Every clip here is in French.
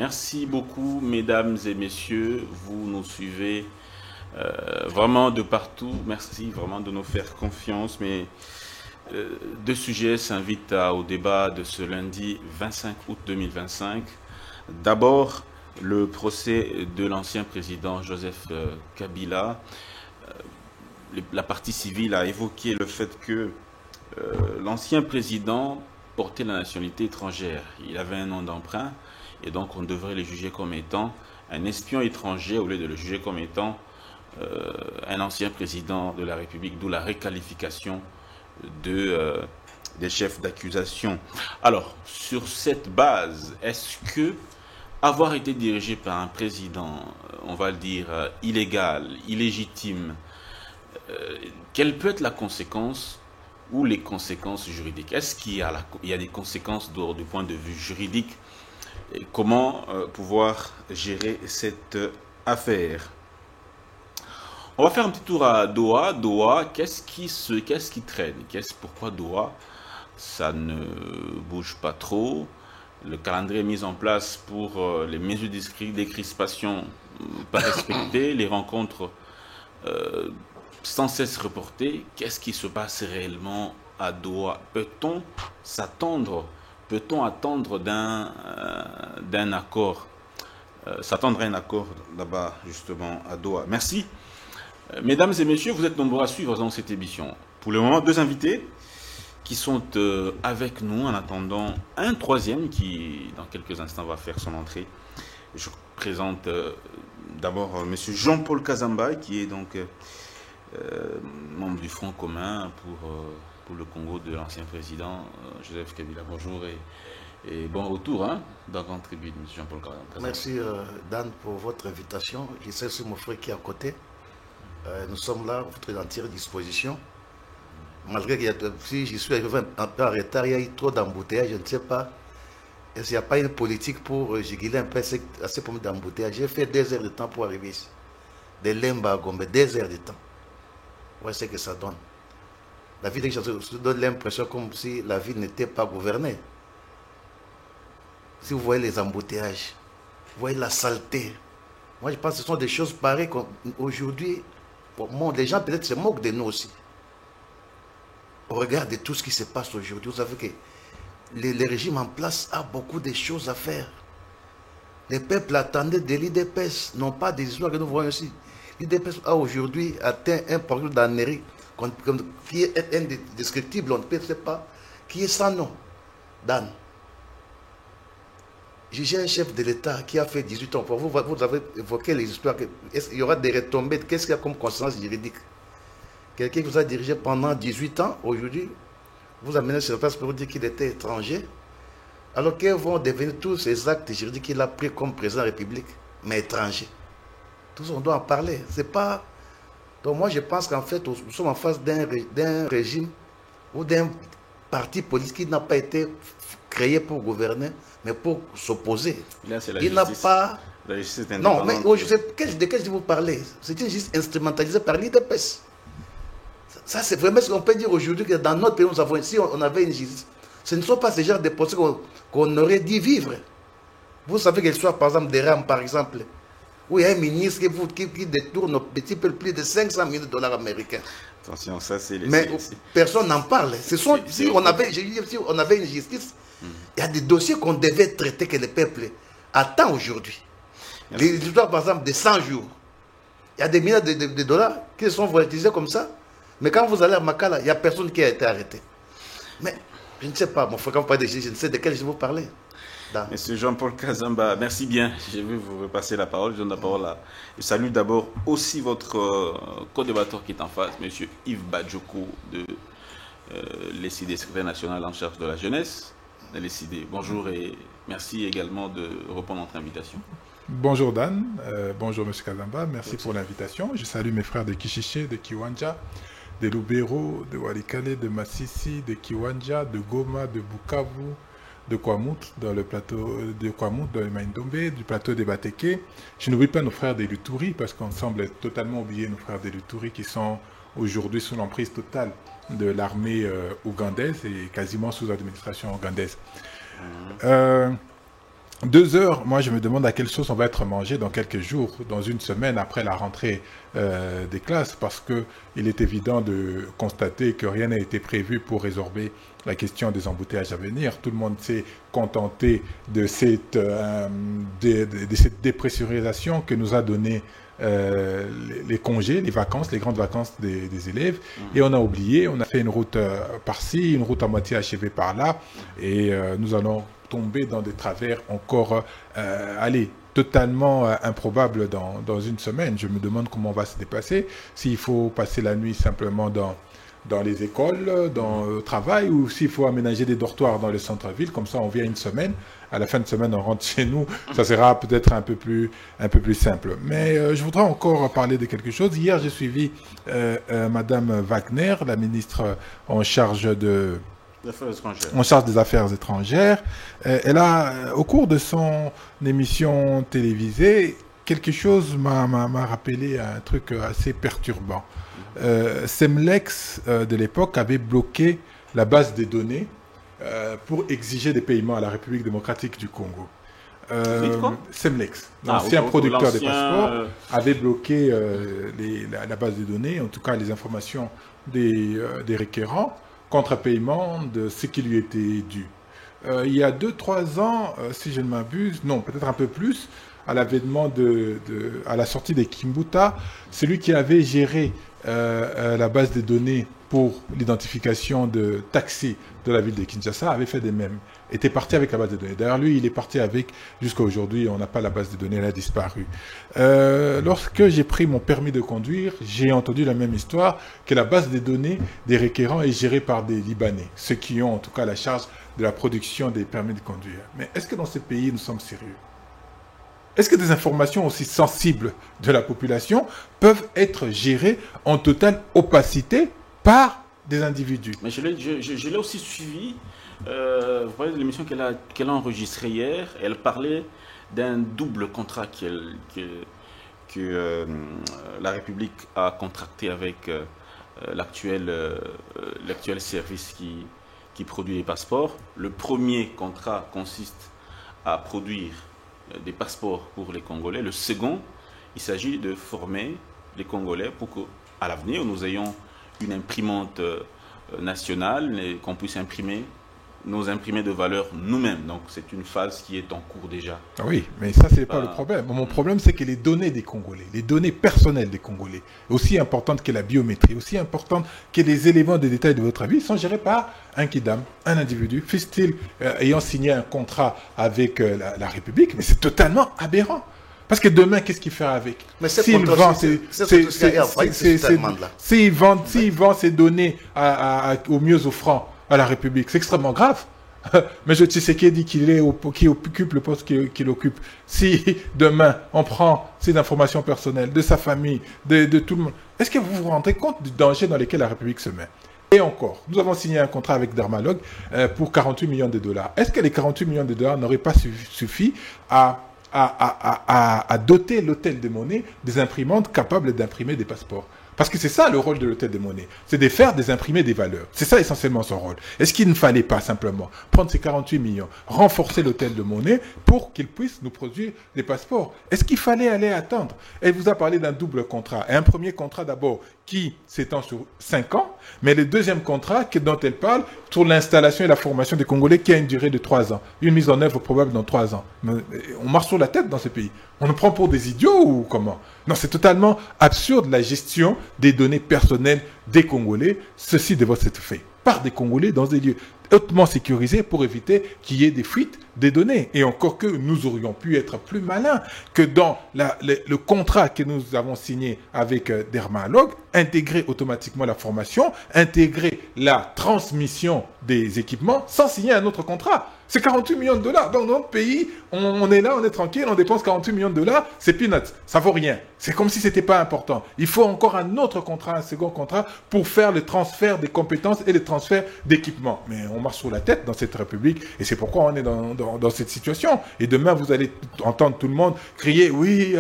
Merci beaucoup, mesdames et messieurs. Vous nous suivez vraiment de partout. Merci vraiment de nous faire confiance. Mais deux sujets s'invitent au débat de ce lundi 25 août 2025. D'abord, le procès de l'ancien président Joseph Kabila. La partie civile a évoqué le fait que l'ancien président portait la nationalité étrangère. Il avait un nom d'emprunt et donc on devrait le juger comme étant un espion étranger au lieu de le juger comme étant un ancien président de la République, d'où la réqualification des chefs d'accusation. Alors, sur cette base, est-ce que avoir été dirigé par un président, on va le dire, illégal, illégitime, quelle peut être la conséquence ou les conséquences juridiques? Est-ce qu'il y a des conséquences du point de vue juridique? Et comment pouvoir gérer cette affaire? On va faire un petit tour à Doha. Doha, qu'est-ce qui traîne? Pourquoi Doha? Ça ne bouge pas trop. Le calendrier est mis en place pour les mesures de décrispation pas respectées, les rencontres sans cesse reportées. Qu'est-ce qui se passe réellement à Doha? Peut-on attendre d'un accord, s'attendre à un accord là-bas, justement, à Doha? Merci. Mesdames et messieurs, vous êtes nombreux à suivre dans cette émission. Pour le moment, deux invités qui sont avec nous en attendant un troisième qui, dans quelques instants, va faire son entrée. Je présente d'abord M. Jean-Paul Kazamba, qui est donc membre du Front commun pour le Congo de l'ancien président Joseph Kabila. Bonjour et bon retour dans Grande Tribune, M. Jean-Paul Kazamba. Merci Dan pour votre invitation. Je sais aussi mon frère qui est à côté. Nous sommes là, votre entière disposition. Malgré que si je suis arrivé un peu en retard, il y a eu trop d'embouteillages, je ne sais pas. Est-ce qu'il n'y a pas une politique pour juguler un peu ces problèmes d'embouteillage? J'ai fait 2 heures de temps pour arriver ici. De Lemba à Gombe, 2 heures de temps. Voilà ce que ça donne. La ville de donne l'impression comme si la ville n'était pas gouvernée. Si vous voyez les embouteillages, vous voyez la saleté. Moi, je pense que ce sont des choses pareilles qu'aujourd'hui, les gens peut-être se moquent de nous aussi. Au regard de tout ce qui se passe aujourd'hui, vous savez que le régime en place a beaucoup de choses à faire. Les peuples attendaient de l'IDPS, non pas des histoires que nous voyons ici. L'IDPS a aujourd'hui atteint un programme d'annerie qui est indescriptible, on ne sait pas, qui est sans nom. Dan. J'ai un chef de l'État qui a fait 18 ans. Vous avez évoqué les histoires. Il y aura des retombées. Qu'est-ce qu'il y a comme conséquence juridique? Quelqu'un qui vous a dirigé pendant 18 ans, aujourd'hui, vous amenez sur place pour vous dire qu'il était étranger. Alors quels vont devenir tous ces actes juridiques qu'il a pris comme président de la République, mais étranger? Tous on doit en parler. C'est pas. Donc moi je pense qu'en fait, nous sommes en face d'un régime ou d'un parti politique qui n'a pas été créé pour gouverner, mais pour s'opposer. Il n'a pas. La justice est non, indépendante. mais je sais de quel je vous parler. C'est une justice instrumentalisée par l'IDPS. Ça, c'est vraiment ce qu'on peut dire aujourd'hui que dans notre pays, nous avons ici, on avait une justice. Ce ne sont pas ces genres de procès qu'on aurait dû vivre. Vous savez que l'histoire, par exemple, des rames, par exemple, où il y a un ministre qui détourne un petit peu plus de 500 000 $ américains. Attention, ça c'est les. Mais personne n'en parle. Si on avait une justice, il y a des dossiers qu'on devait traiter que le peuple attend aujourd'hui. Les histoires, par exemple, de 100 jours. Il y a des milliards de dollars qui sont volatilisés comme ça. Mais quand vous allez à Makala, il n'y a personne qui a été arrêté. Mais je ne sais pas, mon frère, quand vous parlez de justice, je ne sais de quel je vous parler. Monsieur Jean-Paul Kazamba, merci bien. Je vais vous repasser la parole. Je donne la parole à. Je salue d'abord aussi votre co-débatteur qui est en face, monsieur Yves Badjoko de l'ECD, secrétaire national en charge de la jeunesse de l'ECD. Bonjour et merci également de répondre à notre invitation. Bonjour Dan, bonjour monsieur Kazamba, merci pour l'invitation. Je salue mes frères de Kishiché, de Kiwanja, de Lubero, de Walikale, de Massissi, de Kiwanja, de Goma, de Bukavu, de Kwamut, dans le plateau de Kwamut, dans le Maïndombe, du plateau de Bateke. Je n'oublie pas nos frères de Luturi, parce qu'on semble toutotalement oublier nos frères de Luturi qui sont aujourd'hui sous l'emprise totale de l'armée ougandaise et quasiment sous administration ougandaise. 2 heures, moi je me demande à quelle sauce on va être mangé dans quelques jours, dans une semaine après la rentrée des classes, parce que il est évident de constater que rien n'a été prévu pour résorber la question des embouteillages à venir. Tout le monde s'est contenté de cette dépressurisation que nous a donné les congés, les vacances, les grandes vacances des élèves, et on a oublié, on a fait une route par-ci, une route à moitié achevée par-là, et nous allons tomber dans des travers encore, totalement improbables dans une semaine. Je me demande comment on va se dépasser, s'il faut passer la nuit simplement dans les écoles, dans le travail, ou s'il faut aménager des dortoirs dans le centre-ville, comme ça on vient une semaine, à la fin de semaine on rentre chez nous, ça sera peut-être un peu plus simple. Mais je voudrais encore parler de quelque chose. Hier j'ai suivi Madame Wagner, la ministre en charge des Affaires étrangères. Elle a, au cours de son émission télévisée, quelque chose m'a rappelé un truc assez perturbant. Semlex de l'époque avait bloqué la base des données pour exiger des paiements à la République démocratique du Congo. Semlex, l'ancien producteur des passeports, avait bloqué la base de données, en tout cas les informations des requérants, contre paiement de ce qui lui était dû. Il y a 2-3 ans, si je ne m'abuse, non, peut-être un peu plus, à l'avènement à la sortie des Kimbuta, celui qui avait géré la base de données pour l'identification de taxis de la ville de Kinshasa avait fait des mêmes, était parti avec la base de données. D'ailleurs, lui, il est parti avec, jusqu'à aujourd'hui, on n'a pas la base de données, elle a disparu. Lorsque j'ai pris mon permis de conduire, j'ai entendu la même histoire, que la base de données des requérants est gérée par des Libanais, ceux qui ont en tout cas la charge de la production des permis de conduire. Mais est-ce que dans ce pays, nous sommes sérieux ? Est-ce que des informations aussi sensibles de la population peuvent être gérées en totale opacité par des individus? Mais je l'ai aussi suivi. Vous voyez l'émission qu'elle a enregistrée hier. Elle parlait d'un double contrat que la République a contracté avec l'actuel service qui produit les passeports. Le premier contrat consiste à produire des passeports pour les Congolais. Le second, il s'agit de former les Congolais pour qu'à l'avenir, nous ayons une imprimante nationale et qu'on puisse imprimer nos imprimés de valeur nous-mêmes. Donc c'est une phase qui est en cours déjà. Oui, mais ça, c'est pas le problème. Mon problème, c'est que les données des Congolais, les données personnelles des Congolais, aussi importantes que la biométrie, aussi importantes que les éléments de détail de votre vie, sont gérés par un kidam, un individu, fût-il ayant signé un contrat avec la République, mais c'est totalement aberrant. Parce que demain, qu'est-ce qu'il fait avec? S'il vend ses données au mieux offrant à la République, c'est extrêmement grave. Mais je sais qui dit qu'il occupe le poste qu'il occupe. Si demain, on prend ces informations personnelles de sa famille, de tout le monde, est-ce que vous vous rendez compte du danger dans lequel la République se met? Et encore, nous avons signé un contrat avec Dermalog pour 48 millions de dollars. Est-ce que les 48 millions de dollars n'auraient pas suffi à doter l'hôtel des monnaies des imprimantes capables d'imprimer des passeports? Parce que c'est ça le rôle de l'hôtel des monnaies, c'est de faire des imprimés des valeurs. C'est ça essentiellement son rôle. Est-ce qu'il ne fallait pas simplement prendre ces 48 millions, renforcer l'hôtel de monnaie pour qu'il puisse nous produire des passeports? Est-ce qu'il fallait aller attendre? Elle vous a parlé d'un double contrat. Et un premier contrat d'abord qui s'étend sur 5 ans, mais le deuxième contrat dont elle parle sur l'installation et la formation des Congolais qui a une durée de 3 ans. Une mise en œuvre probable dans 3 ans. Mais on marche sur la tête dans ce pays. On nous prend pour des idiots ou comment? Non, c'est totalement absurde la gestion des données personnelles des Congolais. Ceci devrait être fait par des Congolais dans des lieux hautement sécurisés pour éviter qu'il y ait des fuites des données. Et encore que nous aurions pu être plus malins que dans le contrat que nous avons signé avec Dermalog, intégrer automatiquement la formation, intégrer la transmission des équipements sans signer un autre contrat. C'est 48 millions de dollars. Dans notre pays, on est là, on est tranquille, on dépense 48 millions de dollars, c'est peanuts, ça vaut rien. C'est comme si c'était pas important. Il faut encore un autre contrat, un second contrat, pour faire le transfert des compétences et le transfert d'équipements. Mais on marche sur la tête dans cette République. Et c'est pourquoi on est dans cette situation. Et demain, vous allez entendre tout le monde crier, oui,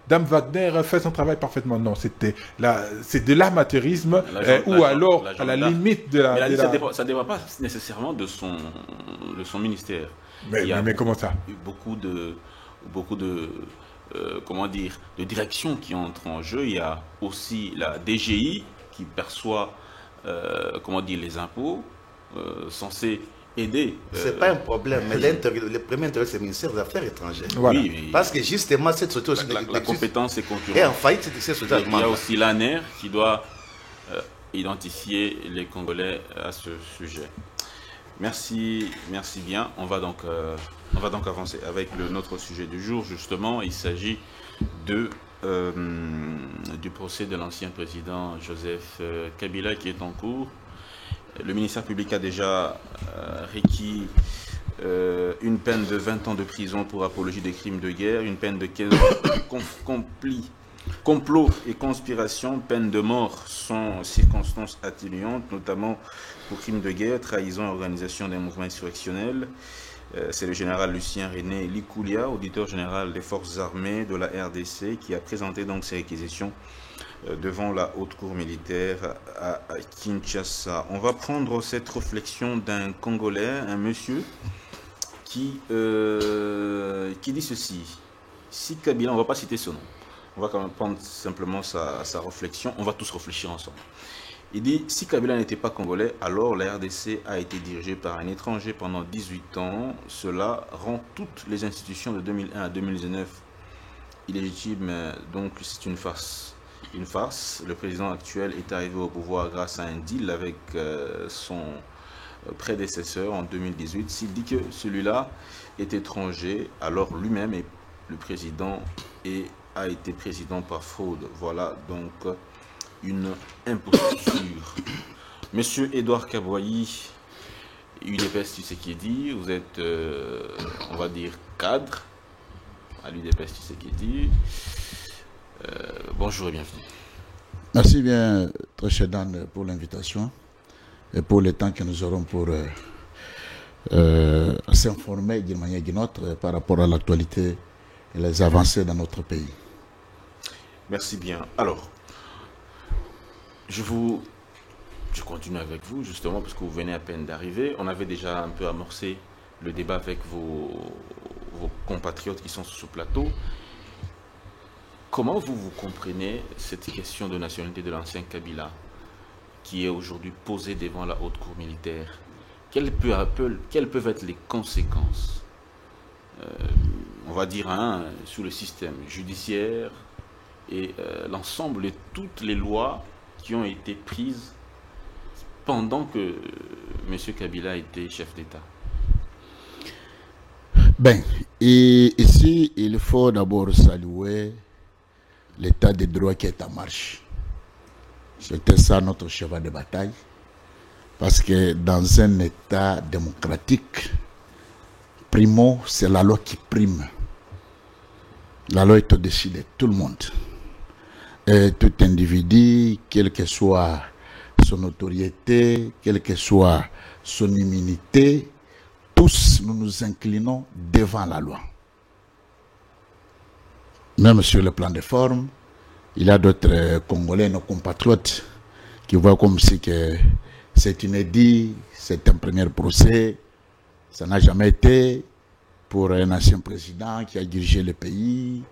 Dame Wagner fait son travail parfaitement. Non, c'est de l'amateurisme, ou alors à la limite de la... Mais ça ne dépend pas nécessairement de son ministère. Mais comment ça? Beaucoup de comment dire, de directions qui entrent en jeu. Il y a aussi la DGI qui perçoit comment dire, les impôts censés aider. C'est pas un problème, mais le premier intérêt, c'est le ministère des Affaires étrangères. Voilà. Oui, parce que justement, cette société la compétence est concurrente. Et en faillite, cette société. Il y a aussi l'ANER qui doit identifier les Congolais à ce sujet. Merci bien. On va donc avancer avec notre sujet du jour. Justement, il s'agit du procès de l'ancien président Joseph Kabila qui est en cours. Le ministère public a déjà requis une peine de 20 ans de prison pour apologie des crimes de guerre, une peine de 15 ans complot et conspiration, peine de mort sans circonstances atténuantes, notamment pour crimes de guerre, trahison et organisation d'un mouvement insurrectionnel. C'est le général Lucien René Likoulia, auditeur général des forces armées de la RDC, qui a présenté donc ces réquisitions devant la haute cour militaire à Kinshasa. On va prendre cette réflexion d'un Congolais, un monsieur, qui dit ceci. Si Kabila, on ne va pas citer son nom, on va quand même prendre simplement sa réflexion, on va tous réfléchir ensemble. Il dit, si Kabila n'était pas congolais, alors la RDC a été dirigée par un étranger pendant 18 ans. Cela rend toutes les institutions de 2001 à 2019 illégitimes, donc c'est une farce. Une farce. Le président actuel est arrivé au pouvoir grâce à un deal avec son prédécesseur en 2018. S'il dit que celui-là est étranger, alors lui-même est le président et a été président par fraude. Voilà donc une imposture. Monsieur Edouard Kaboyi, UDPS Tshisekedi, vous êtes, on va dire, cadre à l'UDPS Tshisekedi. Bonjour et bienvenue. Merci bien, très cher Dan, pour l'invitation et pour le temps que nous aurons pour s'informer d'une manière ou d'une autre par rapport à l'actualité et les avancées dans notre pays. Merci bien. Alors, je continue avec vous, justement, parce que vous venez à peine d'arriver. On avait déjà un peu amorcé le débat avec vos compatriotes qui sont sur ce plateau. Comment vous comprenez cette question de nationalité de l'ancien Kabila qui est aujourd'hui posée devant la haute cour militaire? Quelles peuvent être les conséquences, on va dire, sur le système judiciaire et l'ensemble de toutes les lois qui ont été prises pendant que M. Kabila était chef d'État? Ben, et ici, il faut d'abord saluer l'état de droit qui est en marche. C'était ça notre cheval de bataille. Parce que dans un état démocratique, primo, c'est la loi qui prime. La loi est au-dessus de tout le monde. Et tout individu, quelle que soit son notoriété, quelle que soit son immunité, tous nous nous inclinons devant la loi. Même sur le plan des formes, il y a d'autres Congolais, nos compatriotes, qui voient comme si que c'est inédit, c'est un premier procès, ça n'a jamais été pour un ancien président qui a dirigé le pays,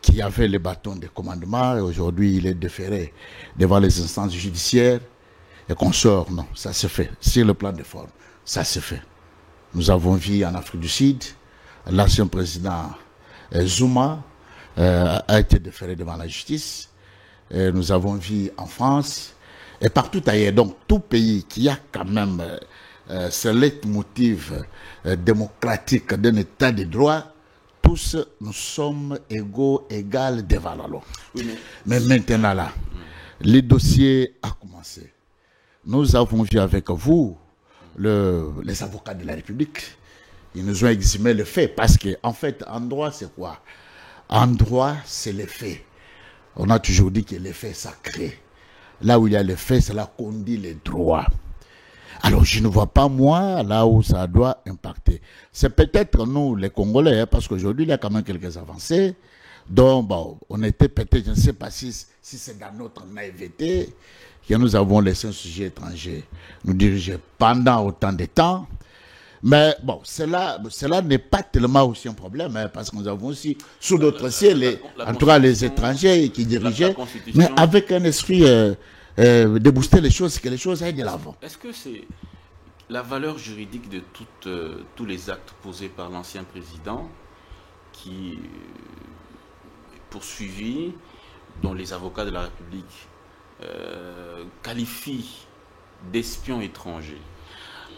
qui avait le bâton de commandement, et aujourd'hui il est déféré devant les instances judiciaires, et qu'on sort, non, ça se fait. Sur le plan des formes, ça se fait. Nous avons vu en Afrique du Sud, l'ancien président Zuma a été déféré devant la justice. Nous avons vu en France et partout ailleurs. Donc, tout pays qui a quand même ce leitmotiv démocratique d'un état de droit, tous nous sommes égales devant la loi. Oui, mais maintenant là, le dossier a commencé. Nous avons vu avec vous les avocats de la République. Ils nous ont exhumé le fait parce que, en fait, en droit, c'est quoi? En droit, c'est les faits. On a toujours dit que les faits sacrés. Là où il y a les faits, c'est là qu'on dit les droits. Alors, je ne vois pas, moi, là où ça doit impacter. C'est peut-être nous, les Congolais, hein, parce qu'aujourd'hui, il y a quand même quelques avancées. Donc, bon, on était peut-être, je ne sais pas si c'est dans notre naïveté que nous avons laissé un sujet étranger nous diriger pendant autant de temps. Mais bon, cela n'est pas tellement aussi un problème, hein, parce que nous avons aussi, sous d'autres cieux, en tout cas les étrangers qui dirigeaient, mais avec un esprit de booster les choses, que les choses aillent de l'avant. Est-ce que c'est la valeur juridique de tous les actes posés par l'ancien président qui est poursuivi, dont les avocats de la République qualifient d'espions étrangers?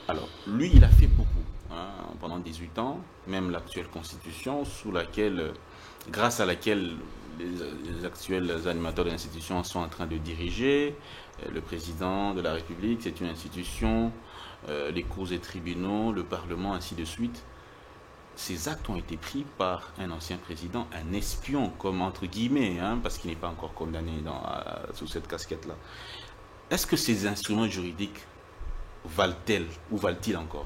Alors, lui, il a fait beaucoup pendant 18 ans, même l'actuelle constitution, grâce à laquelle les actuels animateurs de l'institution sont en train de diriger. Le président de la République, c'est une institution, les cours et tribunaux, le Parlement, ainsi de suite. Ces actes ont été pris par un ancien président, un espion, comme entre guillemets, parce qu'il n'est pas encore condamné sous cette casquette-là. Est-ce que ces instruments juridiques valent-elles ou valent-ils encore?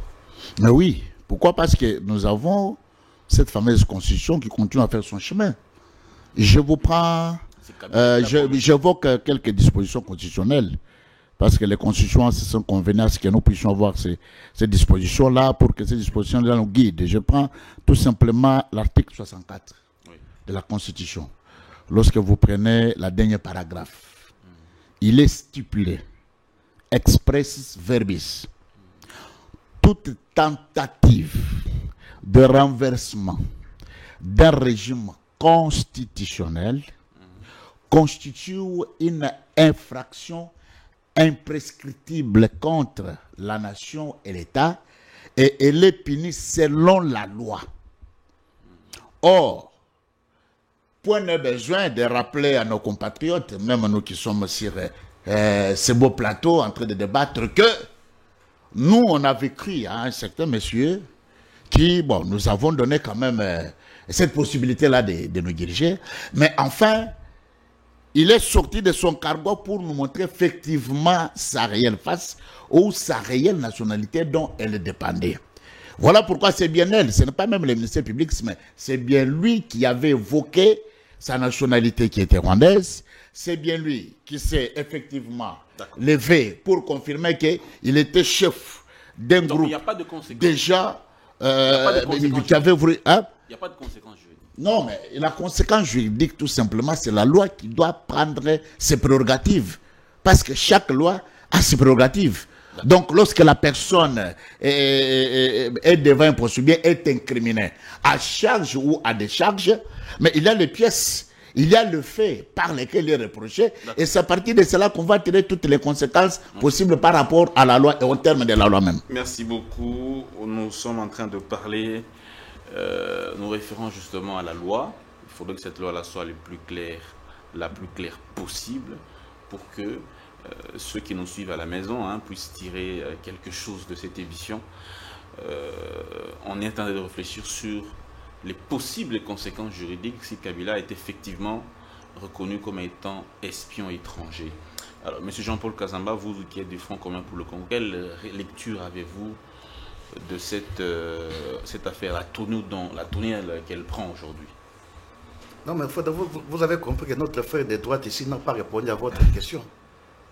Mais oui. Pourquoi? Parce que nous avons cette fameuse constitution qui continue à faire son chemin. Je vous prends... j'évoque quelques dispositions constitutionnelles. Parce que les constitutions se sont convenues à ce que nous puissions avoir ces dispositions-là pour que ces dispositions-là nous guident. Je prends tout simplement l'article 64 de la Constitution. Lorsque vous prenez la dernière paragraphe, il est stipulé expressis verbis, toute tentative de renversement d'un régime constitutionnel constitue une infraction imprescriptible contre la nation et l'État et elle est punie selon la loi. Or, point de besoin de rappeler à nos compatriotes, même nous qui sommes sur ce beau plateau en train de débattre, que nous, on a vécu à un certain monsieur qui, bon, nous avons donné quand même cette possibilité-là de nous diriger, mais enfin, il est sorti de son cargo pour nous montrer effectivement sa réelle face ou sa réelle nationalité dont elle dépendait. Voilà pourquoi c'est bien elle, ce n'est pas même le ministère public, mais c'est bien lui qui avait évoqué sa nationalité qui était rwandaise. C'est bien lui qui s'est effectivement levé pour confirmer qu'il était chef d'un groupe déjà qui avait voulu... Hein? Il n'y a pas de conséquences juridiques. Non, mais la conséquence juridique, tout simplement, c'est la loi qui doit prendre ses prérogatives. Parce que chaque loi a ses prérogatives. Donc, lorsque la personne est devant un procès, bien est incriminée, à charge ou à décharge, mais il y a les pièces, il y a le fait par lesquels il est reproché, et c'est à partir de cela qu'on va tirer toutes les conséquences possibles par rapport à la loi et au terme de la loi même. Merci beaucoup. Nous sommes en train de parler, nous référons justement à la loi. Il faudrait que cette loi-là soit la plus claire possible pour que ceux qui nous suivent à la maison puissent tirer quelque chose de cette émission. On est en train de réfléchir sur les possibles conséquences juridiques si Kabila est effectivement reconnu comme étant espion étranger. Alors, M. Jean-Paul Kazamba, vous qui êtes du Front commun pour le Congo, quelle lecture avez-vous de cette affaire, la tournure qu'elle prend aujourd'hui? Non, mais vous avez compris que notre frère de droite ici n'a pas répondu à votre question.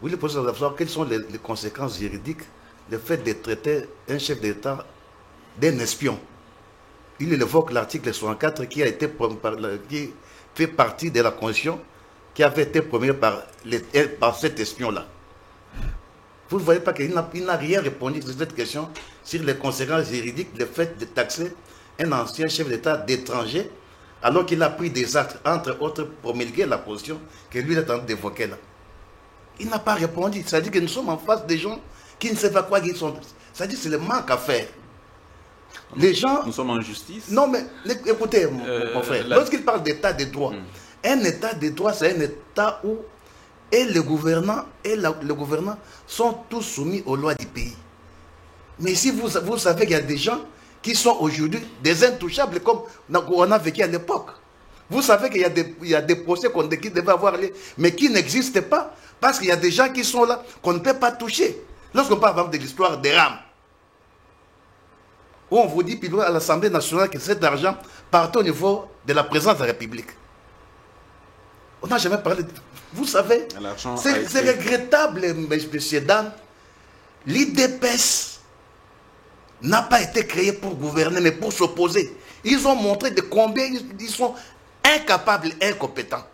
Vous voulez poser la question, quelles sont les conséquences juridiques du fait de traiter un chef d'État d'un espion? Il évoque l'article 64 qui fait partie de la Constitution qui avait été promulguée par cet espion-là. Vous ne voyez pas qu'il n'a rien répondu sur cette question sur les conséquences juridiques, le fait de taxer un ancien chef d'État d'étranger alors qu'il a pris des actes, entre autres, promulguer la position que lui est en train d'évoquer là. Il n'a pas répondu. C'est-à-dire que nous sommes en face des gens qui ne savent pas quoi ils sont. C'est-à-dire que c'est le manque à faire. Les gens... Nous sommes en justice. Non, mais écoutez, mon frère, lorsqu'il parle d'état de droit, un état de droit, c'est un état où le gouvernant et le gouvernant sont tous soumis aux lois du pays. Mais si vous savez qu'il y a des gens qui sont aujourd'hui des intouchables comme on a vécu à l'époque. Vous savez qu'il y a des procès qui devaient avoir lieu, mais qui n'existent pas parce qu'il y a des gens qui sont là qu'on ne peut pas toucher. Lorsqu'on parle de l'histoire des rames, où on vous dit puis à l'Assemblée nationale que cet argent partait au niveau de la présidence de la République. On n'a jamais parlé de... Vous savez, c'est regrettable, M. Dan. L'IDPS n'a pas été créé pour gouverner, mais pour s'opposer. Ils ont montré de combien ils sont incapables, incompétents.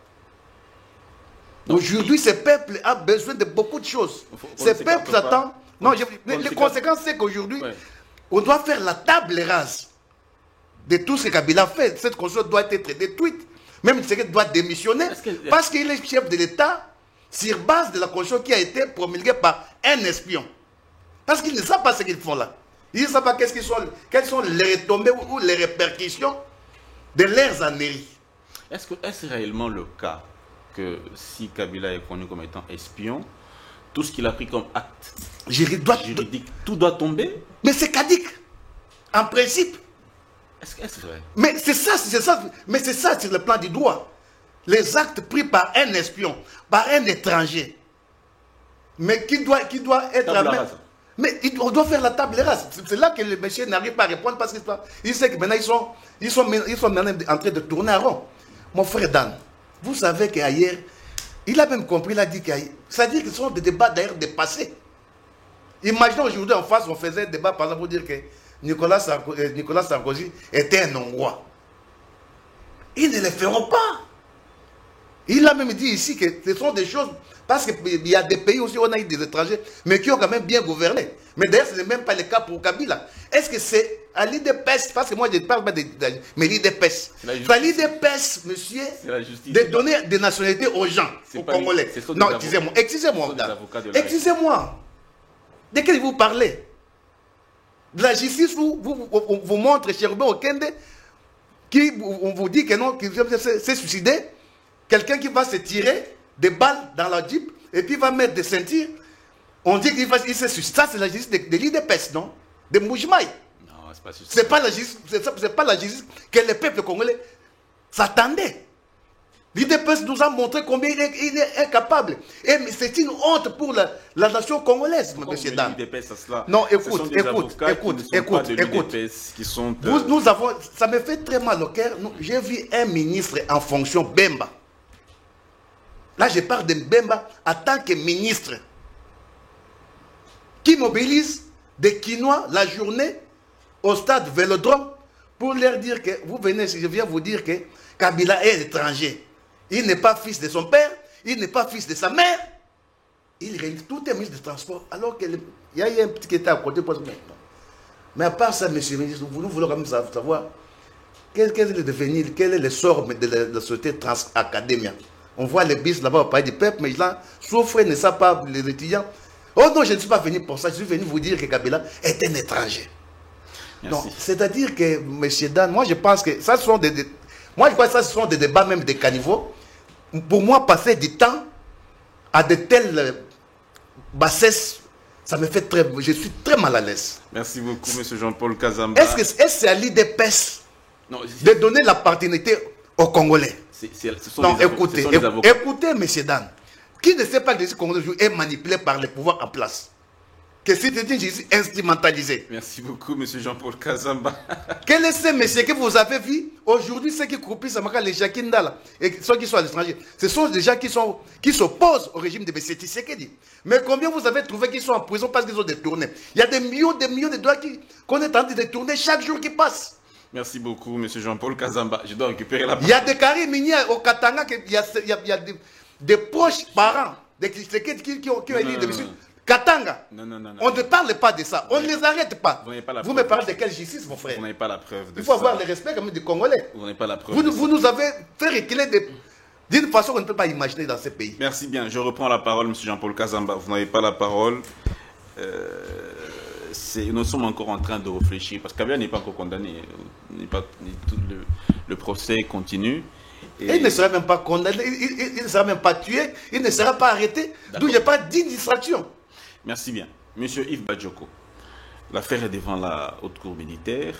Aujourd'hui, ce peuple a besoin de beaucoup de choses. Ce peuple s'attend... Non, les conséquences, c'est qu'aujourd'hui, on doit faire la table rase de tout ce que Kabila fait. Cette constitution doit être détruite. Même ce doit démissionner. Parce qu'il est chef de l'État sur base de la constitution qui a été promulguée par un espion. Parce qu'ils ne savent pas ce qu'ils font là. Ils ne savent pas quelles sont les retombées ou les répercussions de leurs âneries. Est-ce réellement le cas que si Kabila est connu comme étant espion, tout ce qu'il a pris comme acte juridique, tout doit tomber? Mais c'est caduc, en principe. Est-ce vrai? Mais c'est ça, mais c'est ça sur le plan du droit. Les actes pris par un espion, par un étranger, mais qui doit être... Mais on doit faire la table rase. C'est là que le monsieur n'arrive pas à répondre parce qu'il sait que maintenant ils sont maintenant en train de tourner à rond. Mon frère Dan, vous savez qu'ailleurs, il a même compris, il a dit qu'ailleurs, c'est-à-dire que ce sont des débats d'ailleurs dépassés. Imaginez aujourd'hui en face, on faisait un débat par exemple pour dire que Nicolas Sarkozy était un Hongrois. Ils ne le feront pas. Il a même dit ici que ce sont des choses, parce qu'il y a des pays aussi où on a eu des étrangers, mais qui ont quand même bien gouverné. Mais d'ailleurs, ce n'est même pas le cas pour Kabila. Est-ce que c'est à l'IDPS, parce que moi je ne parle pas de mais l'IDPS. C'est à l'IDPS, monsieur, de donner des nationalités aux gens, aux Congolais. Non, excusez-moi. Excusez-moi. De quel vous parlez? De la justice où vous montre Cherubin Okende, qui on vous dit que non, qu'il s'est suicidé. Quelqu'un qui va se tirer des balles dans la Jeep et puis va mettre des ceintures. On dit qu'il s'est suicidé. Ça, c'est la justice de l'IDPS, non? De Moujmaï. Non, c'est pas juste. C'est pas la justice, c'est pas la justice que le peuple congolais s'attendait. L'IDPS nous a montré combien il est incapable. Et c'est une honte pour la nation congolaise, M. Dan. Non, écoute. Nous avons, ça me fait très mal au cœur. J'ai vu un ministre en fonction, Bemba. Là, je parle de Bemba en tant que ministre qui mobilise des Quinois la journée au stade Vélodrome pour leur dire que vous venez, je viens vous dire que Kabila est étranger. Il n'est pas fils de son père, il n'est pas fils de sa mère. Il réunit tout un ministre de transport alors qu'il y a un petit qui était à côté. Mais à part ça, monsieur le ministre, nous voulons quand même savoir quel est le devenir, quel est le sort de la société Transacadémia. On voit les bis là-bas au Palais du Peuple, mais là, souffrent, ne savent pas les étudiants. Oh non, je ne suis pas venu pour ça, je suis venu vous dire que Kabila est un étranger. C'est-à-dire que, M. Dan, moi je pense que ça sont moi je crois que ça ce sont des débats même de caniveaux. Pour moi, passer du temps à de telles bassesses, ça me fait je suis très mal à l'aise. Merci beaucoup, M. Jean-Paul Kazamba. Est-ce que c'est à l'IDPS de donner la paternité aux Congolais? Non, écoutez, M. Dan. Qui ne sait pas que le Congolais est manipulé par les pouvoirs en place? Que c'est une justice instrumentalisée. Merci beaucoup, M. Jean-Paul Kazamba. Quel est ce monsieur que vous avez vu aujourd'hui, ceux qui croupissent à les Jakinda là, et ceux qui sont à l'étranger? Ce sont des gens qui s'opposent au régime de M. Tshisekedi. Mais combien vous avez trouvé qui sont en prison parce qu'ils ont détourné? Il y a des millions de doigts qu'on est en train de détourner chaque jour qui passe. Merci beaucoup, M. Jean-Paul Kazamba. Je dois récupérer la parole. Il y a des carrés miniers au Katanga, il y a des proches parents de Tshisekedi qui ont été des messieurs. Katanga. Non. On ne parle pas de ça. On ne les arrête pas. Vous me parlez de quelle justice, mon frère? Vous n'avez pas la preuve de ça. Il faut avoir le respect comme du Congolais. Vous n'avez pas la preuve. Vous nous avez fait reculer d'une façon qu'on ne peut pas imaginer dans ces pays. Merci bien. Je reprends la parole, M. Jean-Paul Kazamba. Vous n'avez pas la parole. Nous sommes encore en train de réfléchir parce qu'Abia n'est pas encore condamné. Le procès continue. Il ne sera même pas condamné, il ne sera même pas tué, il ne sera pas arrêté. D'où il n'y a pas d'indistraction. Merci bien. Monsieur Yves Badjoko, l'affaire est devant la haute cour militaire.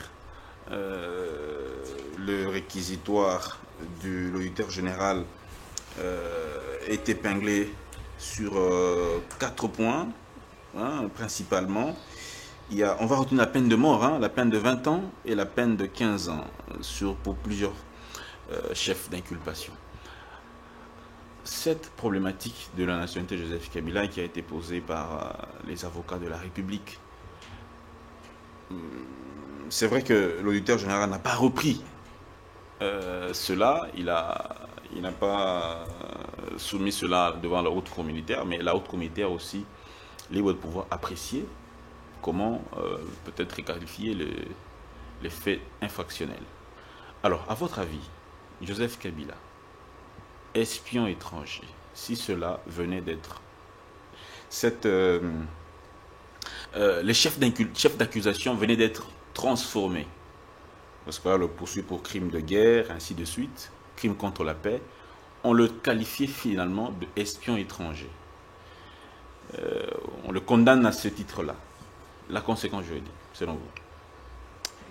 Le réquisitoire du l'auditeur général est épinglé sur 4 points. hein, principalement. On va retenir la peine de mort, hein, la peine de 20 ans et la peine de 15 ans pour plusieurs chefs d'inculpation. Cette problématique de la nationalité de Joseph Kabila qui a été posée par les avocats de la République, c'est vrai que l'auditeur général n'a pas repris cela, il n'a pas soumis cela devant la haute communautaire, mais la haute communautaire aussi libre de pouvoir apprécier comment peut-être qualifier les faits infractionnels. Alors, à votre avis, Joseph Kabila, espion étranger, si cela venait d'être les chefs d'accusation venaient d'être transformés, parce que là, le poursuit pour crime de guerre, ainsi de suite, crime contre la paix, on le qualifiait finalement d'espion étranger. On le condamne à ce titre-là. La conséquence juridique, selon vous?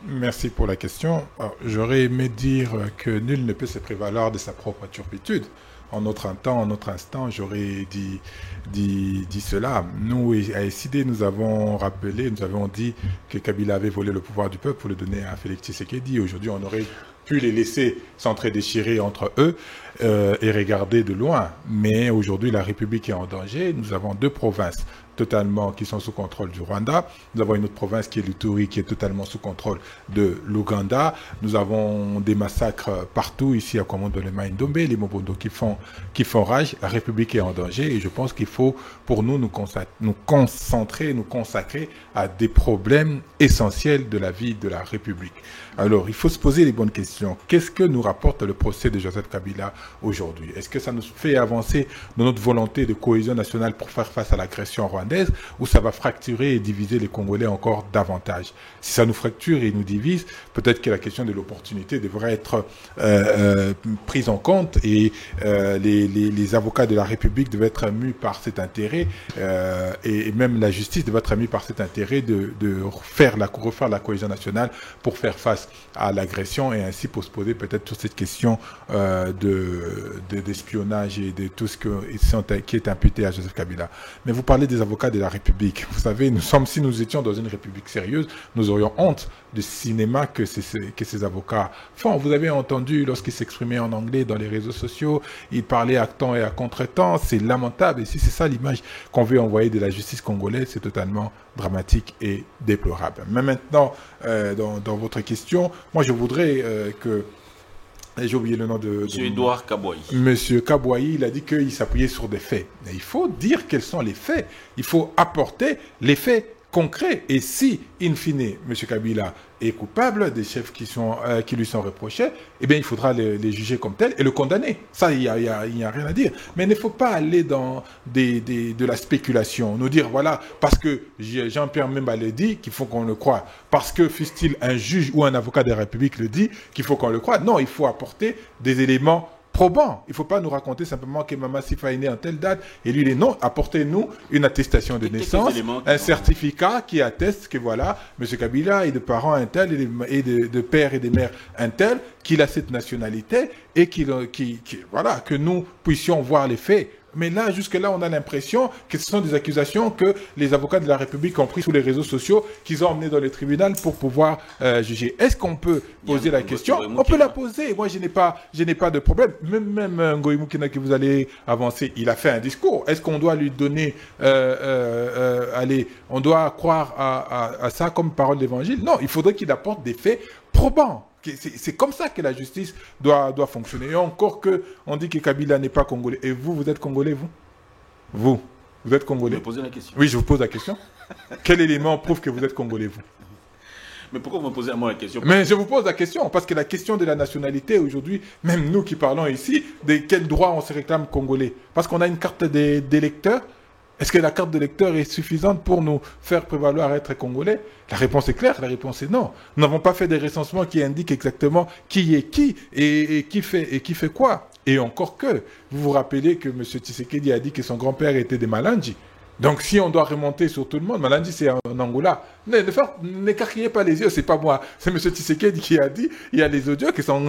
Merci pour la question. J'aurais aimé dire que nul ne peut se prévaloir de sa propre turpitude. En notre temps, en notre instant, j'aurais dit cela. Nous, à SID, nous avons rappelé, nous avons dit que Kabila avait volé le pouvoir du peuple pour le donner à Félix Tshisekedi. Aujourd'hui, on aurait pu les laisser s'entre-déchirer entre eux et regarder de loin. Mais aujourd'hui, la République est en danger. Nous avons 2 provinces totalement qui sont sous contrôle du Rwanda. Nous avons une autre province qui est l'Ituri qui est totalement sous contrôle de l'Ouganda. Nous avons des massacres partout ici à Kwamondo, le Maïndombe, les Mobondo qui font rage. La République est en danger et je pense qu'il faut pour nous concentrer, nous consacrer à des problèmes essentiels de la vie de la République. Alors, il faut se poser les bonnes questions. Qu'est-ce que nous rapporte le procès de Joseph Kabila aujourd'hui? Est-ce que ça nous fait avancer dans notre volonté de cohésion nationale pour faire face à l'agression rwandaise ou ça va fracturer et diviser les Congolais encore davantage? Si ça nous fracture et nous divise, peut-être que la question de l'opportunité devrait être prise en compte et les avocats de la République devaient être mus par cet intérêt et même la justice devait être mus par cet intérêt de refaire la cohésion nationale pour faire face à l'agression et ainsi pour se poser peut-être toute cette question d'espionnage et de tout ce qui est imputé à Joseph Kabila. Mais vous parlez des avocats de la République. Vous savez, si nous étions dans une République sérieuse, nous aurions honte du cinéma que ces avocats font. Vous avez entendu lorsqu'ils s'exprimaient en anglais dans les réseaux sociaux, ils parlaient à temps et à contre-temps. C'est lamentable. Et si c'est ça l'image qu'on veut envoyer de la justice congolaise, c'est totalement dramatique et déplorable. Mais maintenant, dans votre question, moi je voudrais que... J'ai oublié le nom de... Monsieur Edouard Kabouaï. Monsieur Kabouaï, il a dit qu'il s'appuyait sur des faits. Mais il faut dire quels sont les faits. Il faut apporter les faits concret. Et si, in fine, M. Kabila est coupable des chefs qui lui sont reprochés, eh bien, il faudra les juger comme tels et le condamner. Ça, il n'y a rien à dire. Mais il ne faut pas aller dans de la spéculation. Nous dire, voilà, parce que Jean-Pierre Memba le dit, qu'il faut qu'on le croie. Parce que, fût-il un juge ou un avocat de la République le dit, qu'il faut qu'on le croie. Non, il faut apporter des éléments probant. Il ne faut pas nous raconter simplement que Mama Sifa est né en telle date et lui il est non. Apportez-nous une attestation de naissance, un certificat qui atteste que voilà, M. Kabila est de parents un tel et de père et de mère un tel, qu'il a cette nationalité et voilà, que nous puissions voir les faits. Mais là, jusque-là, on a l'impression que ce sont des accusations que les avocats de la République ont pris sous les réseaux sociaux, qu'ils ont emmenés dans les tribunaux pour pouvoir juger. Est-ce qu'on peut poser la question? On peut la poser. Moi, je n'ai pas de problème. Même Ngoï Moukina que vous allez avancer, il a fait un discours. Est-ce qu'on doit lui donner, on doit croire à ça comme parole d'évangile? Non, il faudrait qu'il apporte des faits probants. C'est comme ça que la justice doit fonctionner. Et encore que on dit que Kabila n'est pas congolais. Et vous êtes congolais, vous êtes congolais. Vous me posez la question. Oui, je vous pose la question. Quel élément prouve que vous êtes congolais, vous? Mais pourquoi vous me posez à moi la question? Mais je vous pose la question, parce que la question de la nationalité, aujourd'hui, même nous qui parlons ici, de quel droit on se réclame congolais? Parce qu'on a une carte d'électeur. Est-ce que la carte d'électeur est suffisante pour nous faire prévaloir être congolais? La réponse est claire, la réponse est non. Nous n'avons pas fait des recensements qui indiquent exactement qui est qui et qui fait quoi. Et encore que, vous vous rappelez que M. Tshisekedi a dit que son grand-père était des Malandji. Donc si on doit remonter sur tout le monde, Malandji c'est en Angola. N'écarquillez pas les yeux, c'est pas moi. C'est M. Tshisekedi qui a dit, il y a les audios que son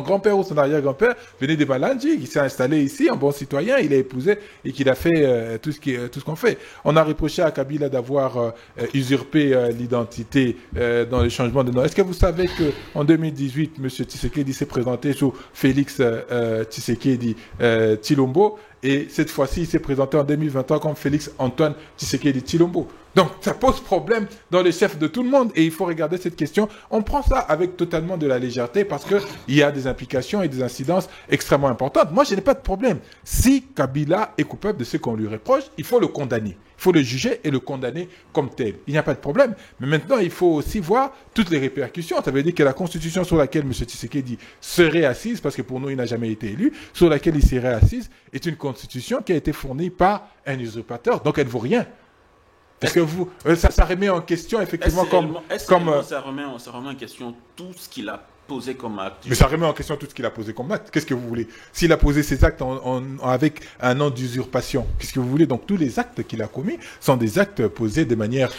grand-père ou son arrière-grand-père venait des Balandji, qui s'est installé ici, un bon citoyen, il a épousé et qu'il a fait tout ce qu'on fait. On a reproché à Kabila d'avoir usurpé l'identité dans le changement de nom. Est-ce que vous savez qu'en 2018, M. Tshisekedi s'est présenté sous Félix Tshisekedi Tshilombo, et cette fois-ci, il s'est présenté en 2023 comme Félix Antoine Tshisekedi Tshilombo. Donc, ça pose problème dans les chefs de tout le monde et il faut regarder cette question. On prend ça avec totalement de la légèreté parce qu'il y a des implications et des incidences extrêmement importantes. Moi, je n'ai pas de problème. Si Kabila est coupable de ce qu'on lui reproche, il faut le condamner. Il faut le juger et le condamner comme tel. Il n'y a pas de problème. Mais maintenant, il faut aussi voir toutes les répercussions. Ça veut dire que la constitution sur laquelle M. Tshisekedi serait assise, parce que pour nous, il n'a jamais été élu, sur laquelle il serait assise, est une constitution qui a été fournie par un usurpateur. Donc, elle ne vaut rien. Est-ce que vous, ça remet en question effectivement ça remet en question tout ce qu'il a posé comme acte. Mais ça remet en question tout ce qu'il a posé comme acte. Qu'est-ce que vous voulez? S'il a posé ses actes avec un an d'usurpation, qu'est-ce que vous voulez? Donc tous les actes qu'il a commis sont des actes posés de manière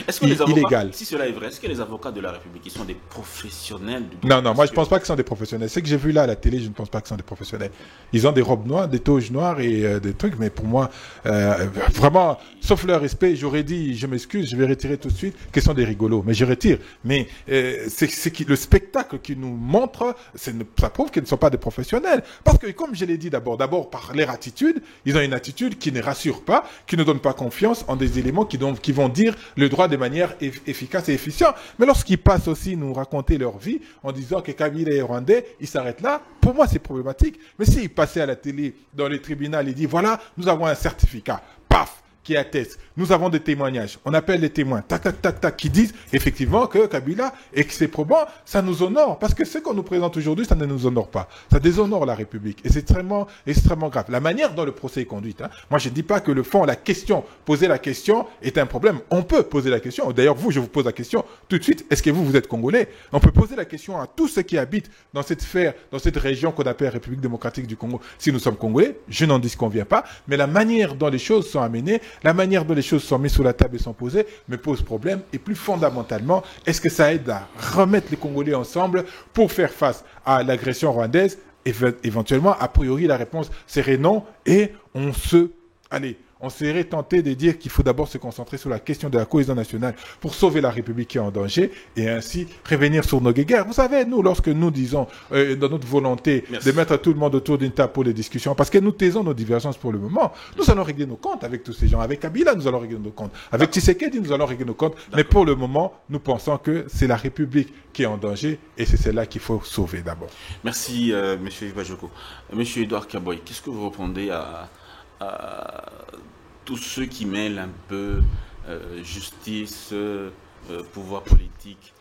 illégale. Si cela est vrai, est-ce que les avocats de la République, ils sont des professionnels Non, moi je ne pense pas qu'ils sont des professionnels. Ce que j'ai vu là à la télé, je ne pense pas qu'ils sont des professionnels. Ils ont des robes noires, des toges noires et des trucs, mais pour moi, vraiment, sauf leur respect, j'aurais dit, je m'excuse, je vais retirer tout de suite, qu'ils sont des rigolos. Mais je retire. Mais le spectacle qu'ils nous montrent, ça prouve qu'ils ne sont pas des professionnels. Parce que, comme je l'ai dit d'abord par leur attitude, ils ont une attitude qui ne rassure pas, qui ne donne pas confiance en des éléments qui vont dire le droit de manière efficace et efficiente. Mais lorsqu'ils passent aussi nous raconter leur vie en disant que Kabila est rwandais, ils s'arrêtent là. Pour moi, c'est problématique. Mais s'ils passaient à la télé, dans les tribunaux, ils disent voilà, nous avons un certificat. Paf! Qui atteste. Nous avons des témoignages. On appelle les témoins, qui disent effectivement que Kabila et que c'est probant, ça nous honore. Parce que ce qu'on nous présente aujourd'hui, ça ne nous honore pas. Ça déshonore la République. Et c'est extrêmement, extrêmement grave. La manière dont le procès est conduit, moi je ne dis pas que le fond, poser la question est un problème. On peut poser la question. D'ailleurs, je vous pose la question tout de suite. Est-ce que vous êtes Congolais? On peut poser la question à tous ceux qui habitent dans cette sphère, dans cette région qu'on appelle République démocratique du Congo. Si nous sommes Congolais, je n'en disconviens pas. Mais la manière dont les choses sont amenées, la manière dont les choses sont mises sur la table et sont posées me pose problème. Et plus fondamentalement, est-ce que ça aide à remettre les Congolais ensemble pour faire face à l'agression rwandaise? Éventuellement, a priori, la réponse serait non. Et on serait tenté de dire qu'il faut d'abord se concentrer sur la question de la cohésion nationale pour sauver la République qui est en danger et ainsi revenir sur nos guerres. Vous savez, nous, lorsque nous disons dans notre volonté de mettre tout le monde autour d'une table pour les discussions, parce que nous taisons nos divergences pour le moment, nous allons régler nos comptes avec tous ces gens. Avec Kabila, nous allons régler nos comptes. Avec Tshisekedi, nous allons régler nos comptes. Mais pour le moment, nous pensons que c'est la République qui est en danger et c'est celle-là qu'il faut sauver d'abord. Merci, M. Bajoko. M. Edouard Kaboy, qu'est-ce que vous répondez à tous ceux qui mêlent un peu justice, pouvoir politique?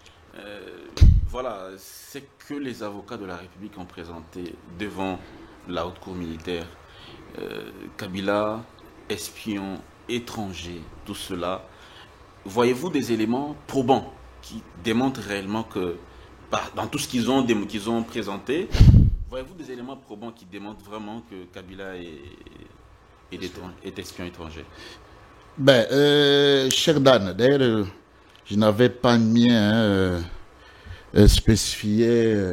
Voilà, c'est que les avocats de la République ont présenté devant la haute cour militaire Kabila, espion, étranger, tout cela. Voyez-vous des éléments probants qui démontrent réellement que, dans tout ce qu'ils ont présenté, voyez-vous des éléments probants qui démontrent vraiment que Kabila est espion étranger? Cher Dan, d'ailleurs, je n'avais pas bien spécifié,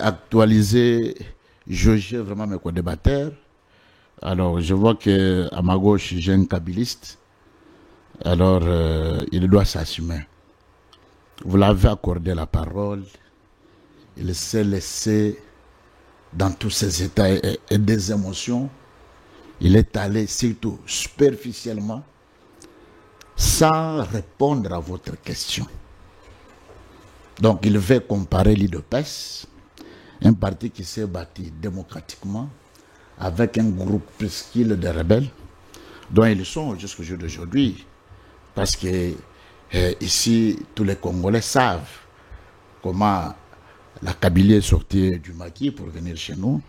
actualisé, jauger vraiment mes co-débatteurs. Alors, je vois qu'à ma gauche, j'ai un kabiliste. Alors, il doit s'assumer. Vous l'avez accordé la parole. Il s'est laissé dans tous ses états et des émotions. Il est allé surtout superficiellement, sans répondre à votre question. Donc il veut comparer l'UDPS, un parti qui s'est bâti démocratiquement, avec un groupe pesquile de rebelles, dont ils sont jusqu'au jour d'aujourd'hui. Parce que ici, tous les Congolais savent comment la Kabylie est sortie du maquis pour venir chez nous.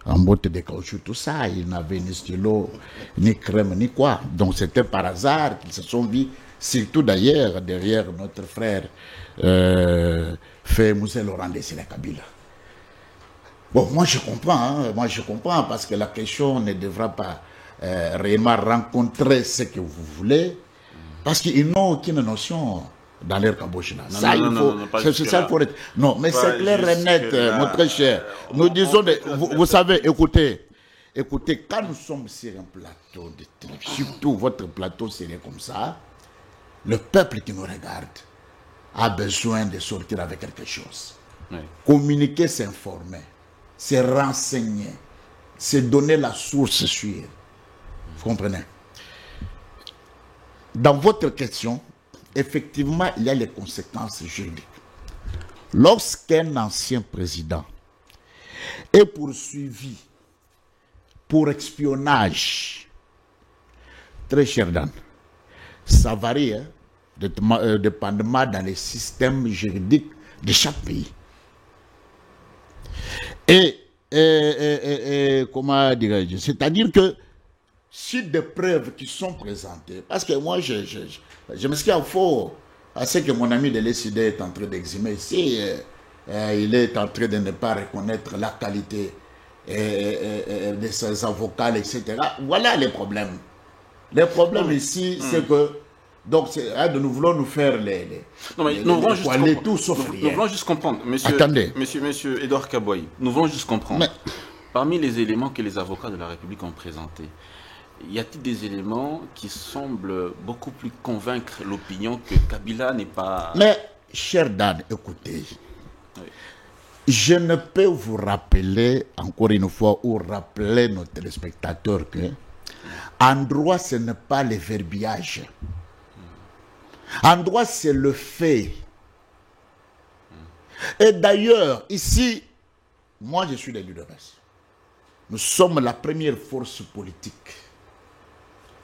En botte de caoutchouc, tout ça, il n'avait ni stylo, ni crème, ni quoi. Donc c'était par hasard qu'ils se sont vus, surtout d'ailleurs, derrière notre frère, fait Moussé Laurent Dessina Kabila. Bon, moi je comprends, parce que la question ne devra pas réellement rencontrer ce que vous voulez, Parce qu'ils n'ont aucune notion dans leur caboche là. Non, Ça, non, il non, faut. non, non, pas C'est ça, il faut être. Non, mais c'est clair et net, mon très cher. Nous disons, vous savez, écoutez, quand nous sommes sur un plateau de télévision, surtout votre plateau serré comme ça, le peuple qui nous regarde a besoin de sortir avec quelque chose. Oui. Communiquer, s'informer, se renseigner, se donner la source sûre. Vous comprenez? Dans votre question, effectivement, il y a les conséquences juridiques. Lorsqu'un ancien président est poursuivi pour espionnage, très cher Dan, ça varie, hein, dépendamment dans les systèmes juridiques de chaque pays. Et comment dirais-je? C'est-à-dire que si des preuves qui sont présentées, parce que moi, je me suis dit, faux à ce que mon ami de l'ECD est en train d'exhumer ici, il est en train de ne pas reconnaître la qualité de ses avocats, etc. Voilà les problèmes. Les problèmes ici, c'est que, donc, nous voulons nous faire nous voulons juste comprendre, monsieur Edouard Kaboy, nous voulons juste comprendre. Mais, parmi les éléments que les avocats de la République ont présentés, y a-t-il des éléments qui semblent beaucoup plus convaincre l'opinion que Kabila n'est pas... Mais, cher Dan, écoutez, oui. Je ne peux vous rappeler, encore une fois, ou rappeler nos téléspectateurs que en droit, ce n'est pas le verbiage. En droit, c'est le fait. Et d'ailleurs, ici, moi, je suis de l'UDPS. Nous sommes la première force politique,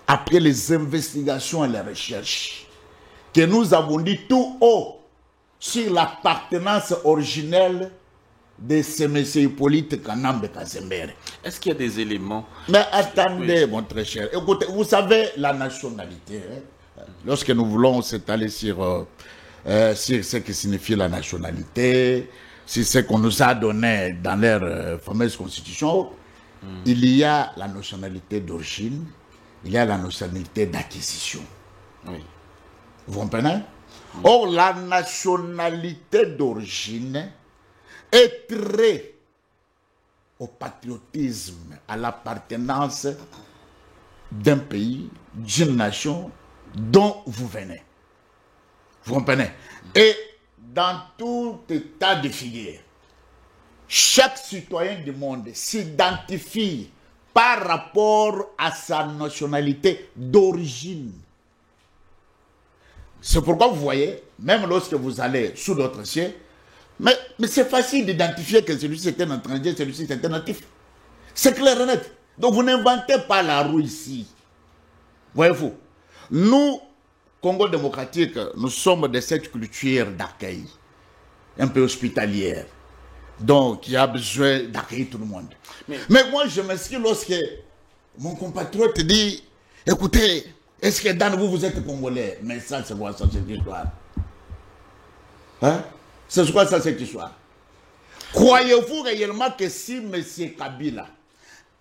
après les investigations et les recherches, que nous avons dit tout haut sur l'appartenance originelle de ce monsieur Hippolyte Kanambe Kazembere. Est-ce qu'il y a des éléments... Mais attendez, mon très cher. Écoutez, vous savez, la nationalité, hein, lorsque nous voulons s'étaler sur ce qui signifie la nationalité, sur ce qu'on nous a donné dans leur fameuse constitution, il y a la nationalité d'origine, il y a la nationalité d'acquisition. Oui. Vous comprenez? Or, la nationalité d'origine est très au patriotisme, à l'appartenance d'un pays, d'une nation dont vous venez. Vous comprenez? Et dans tout état de figure, chaque citoyen du monde s'identifie par rapport à sa nationalité d'origine. C'est pourquoi vous voyez, même lorsque vous allez sous d'autres cieux, mais c'est facile d'identifier que celui-ci est un étranger, celui-ci est un natif. C'est clair et net. Donc vous n'inventez pas la roue ici. Voyez-vous, nous, Congo démocratique, nous sommes de cette culture d'accueil, un peu hospitalière, donc qui a besoin d'accueillir tout le monde. Mais moi, je m'excuse lorsque mon compatriote dit, écoutez, est-ce que dans vous êtes congolais? Mais ça, c'est quoi ça, cette histoire? Hein? C'est quoi ça, cette histoire? Croyez-vous réellement que si M. Kabila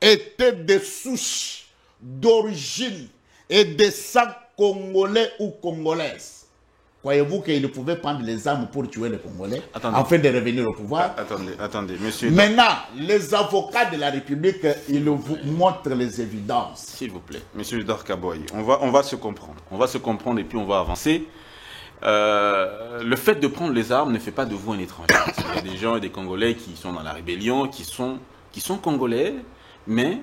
était de souche, d'origine et de sang congolais ou congolaises, croyez-vous qu'il pouvait prendre les armes pour tuer les Congolais afin de revenir au pouvoir? Attendez, monsieur. Maintenant, les avocats de la République, ils vous montrent les évidences. S'il vous plaît, monsieur Edouard Kaboy, on va se comprendre. On va se comprendre et puis on va avancer. Le fait de prendre les armes ne fait pas de vous un étranger. Il y a des gens et des Congolais qui sont dans la rébellion, qui sont Congolais, mais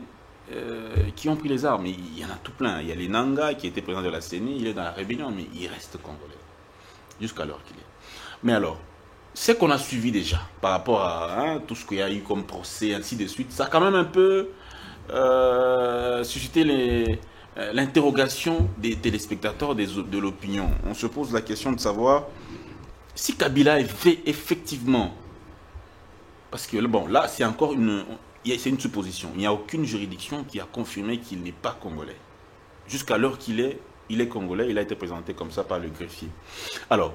qui ont pris les armes. Il y en a tout plein. Il y a les Nanga qui était président de la CENI, il est dans la rébellion, mais il reste Congolais. Jusqu'à l'heure qu'il est. Mais alors, ce qu'on a suivi déjà, par rapport à tout ce qu'il y a eu comme procès, ainsi de suite, ça a quand même un peu suscité l'interrogation des téléspectateurs, de l'opinion. On se pose la question de savoir si Kabila est fait effectivement, parce que bon, là c'est encore c'est une supposition. Il n'y a aucune juridiction qui a confirmé qu'il n'est pas congolais. Jusqu'à l'heure qu'il est, il est congolais, il a été présenté comme ça par le greffier. Alors,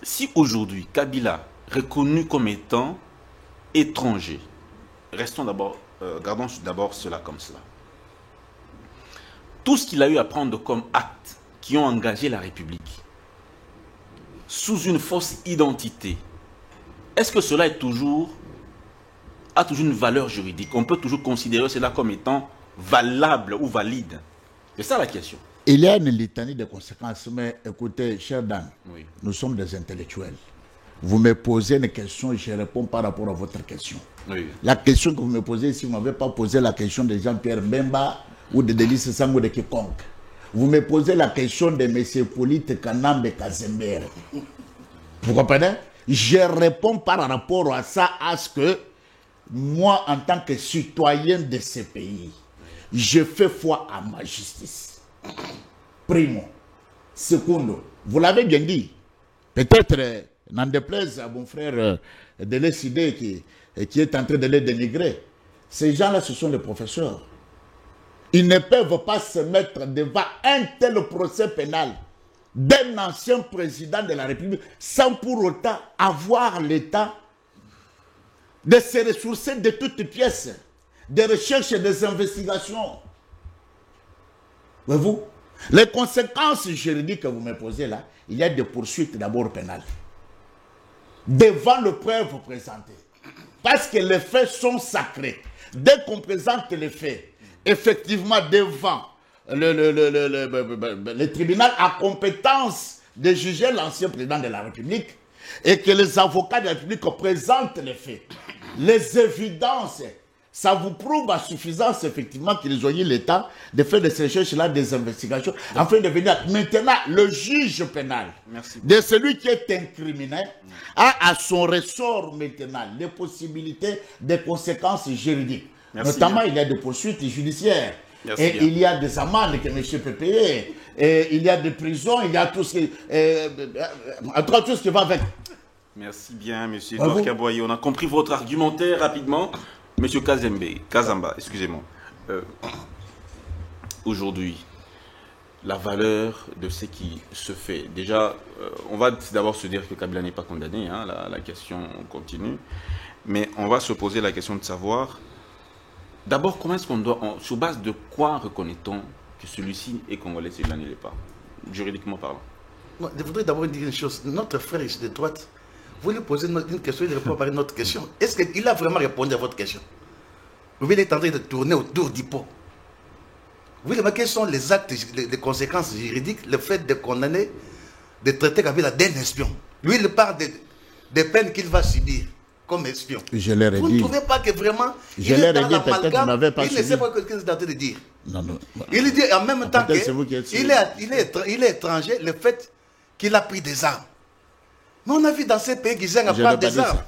si aujourd'hui Kabila reconnu comme étant étranger, gardons d'abord cela comme cela. Tout ce qu'il a eu à prendre comme acte qui ont engagé la République sous une fausse identité, est-ce que cela est a toujours une valeur juridique? On peut toujours considérer cela comme étant valable ou valide? C'est ça la question. Il y a une litanie de conséquences, mais écoutez, cher Dan, Oui. nous sommes des intellectuels. Vous me posez une question et je réponds par rapport à votre question. Oui. La question que vous me posez, si vous ne m'avez pas posé la question de Jean-Pierre Bemba ou de Delis Sang ou de quiconque, vous me posez la question de M. Polite Kanambe Kazember. Vous comprenez? Je réponds par rapport à ça, à ce que moi, en tant que citoyen de ce pays, je fais foi à ma justice. Primo. Secondo, vous l'avez bien dit. Peut-être, n'en déplaise à mon frère de l'SID qui est en train de les dénigrer. Ces gens-là, ce sont les professeurs. Ils ne peuvent pas se mettre devant un tel procès pénal d'un ancien président de la République sans pour autant avoir l'état de se ressourcer de toutes pièces, des recherches et des investigations. Voyez-vous, les conséquences juridiques que vous me posez là, il y a des poursuites d'abord pénales. Devant le preuve présentée. Parce que les faits sont sacrés. Dès qu'on présente les faits, effectivement devant le tribunal à compétence de juger l'ancien président de la République et que les avocats de la République présentent les faits, les évidences, ça vous prouve à suffisance effectivement qu'ils ont eu l'état de faire des recherches-là, des investigations, afin de venir. Maintenant, le juge pénal de celui qui est incriminé a à son ressort maintenant les possibilités des conséquences juridiques. Notamment, il y a des poursuites judiciaires. Et il y a des amendes que monsieur peut payer. Et il y a des prisons, il y a tout ce qui, tout ce qui va avec. Merci bien, monsieur Edouard Kaboye. On a compris votre argumentaire rapidement. Monsieur Kazamba, excusez-moi. Aujourd'hui, la valeur de ce qui se fait. Déjà, on va d'abord se dire que Kabila n'est pas condamné. Hein, la question continue. Mais on va se poser la question de savoir... D'abord, comment est-ce qu'on doit, sur base de quoi reconnaît-on que celui-ci est congolais, celui-là ne l'est pas, juridiquement parlant? Moi, je voudrais d'abord dire une chose. Notre frère ici de droite, vous lui posez une question, il répond par une autre question. Est-ce qu'il a vraiment répondu à votre question? Vous voyez, il est en train de tourner autour du pot. Vous voyez, quels sont les actes, les conséquences juridiques, le fait de condamner, de traiter Kabila d'un espion? Lui, il parle des peines qu'il va subir comme espion. Je l'ai dit. Vous ne trouvez pas que vraiment... Je l'ai dit, peut-être que vous n'avez pas suivi. Il ne sait pas ce qu'il est en train de dire. Non, non. Il dit en même temps qu'il est étranger, le fait qu'il a pris des armes. Mais on a vu dans ces pays qu'ils aiment prendre des armes.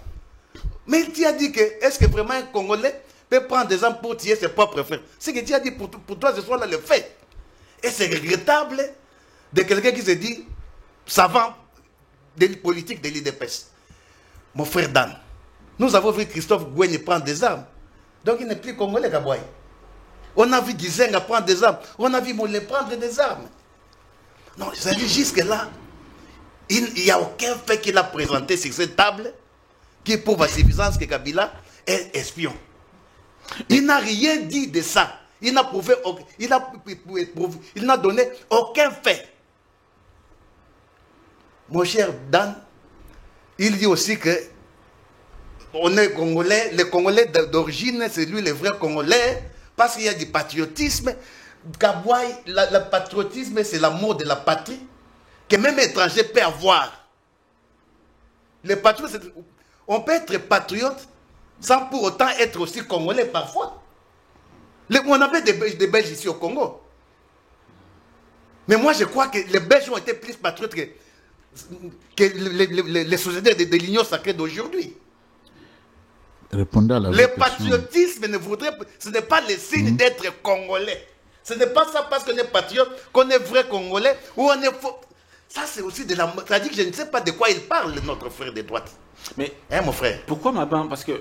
Mais il a dit que, est-ce que vraiment un Congolais peut prendre des armes pour tuer ses propres frères? C'est ce que tu as dit pour toi, ce soir-là, le fait. Et c'est regrettable de quelqu'un qui se dit savant de politique de l'IDPS. Mon frère Dan, nous avons vu Christophe Goueni prendre des armes. Donc il n'est plus Congolais, Kaboy. On a vu Gizenga prendre des armes. On a vu Molé prendre des armes. Non, ça dit jusque-là, il n'y a aucun fait qu'il a présenté sur cette table qui prouve à suffisance que Kabila est espion. Il n'a rien dit de ça. Il n'a prouvé, il n'a donné aucun fait. Mon cher Dan, il dit aussi que on est Congolais, les Congolais d'origine, c'est lui le vrai Congolais, parce qu'il y a du patriotisme. Kabouaï, le patriotisme, c'est l'amour de la patrie, que même étranger peut avoir. Le patriotisme, on peut être patriote sans pour autant être aussi Congolais parfois. On avait des Belges ici au Congo. Mais moi, je crois que les Belges ont été plus patriotes que les sociétés de l'Union sacrée d'aujourd'hui. Répondez à la le patriotisme ce n'est pas le signe d'être Congolais. Ce n'est pas ça parce qu'on est patriote, qu'on est vrai Congolais, ou on est faux. Ça, c'est aussi de la... C'est-à-dire que je ne sais pas de quoi il parle, notre frère de droite. Mais, hein, mon frère? Pourquoi maman? Parce que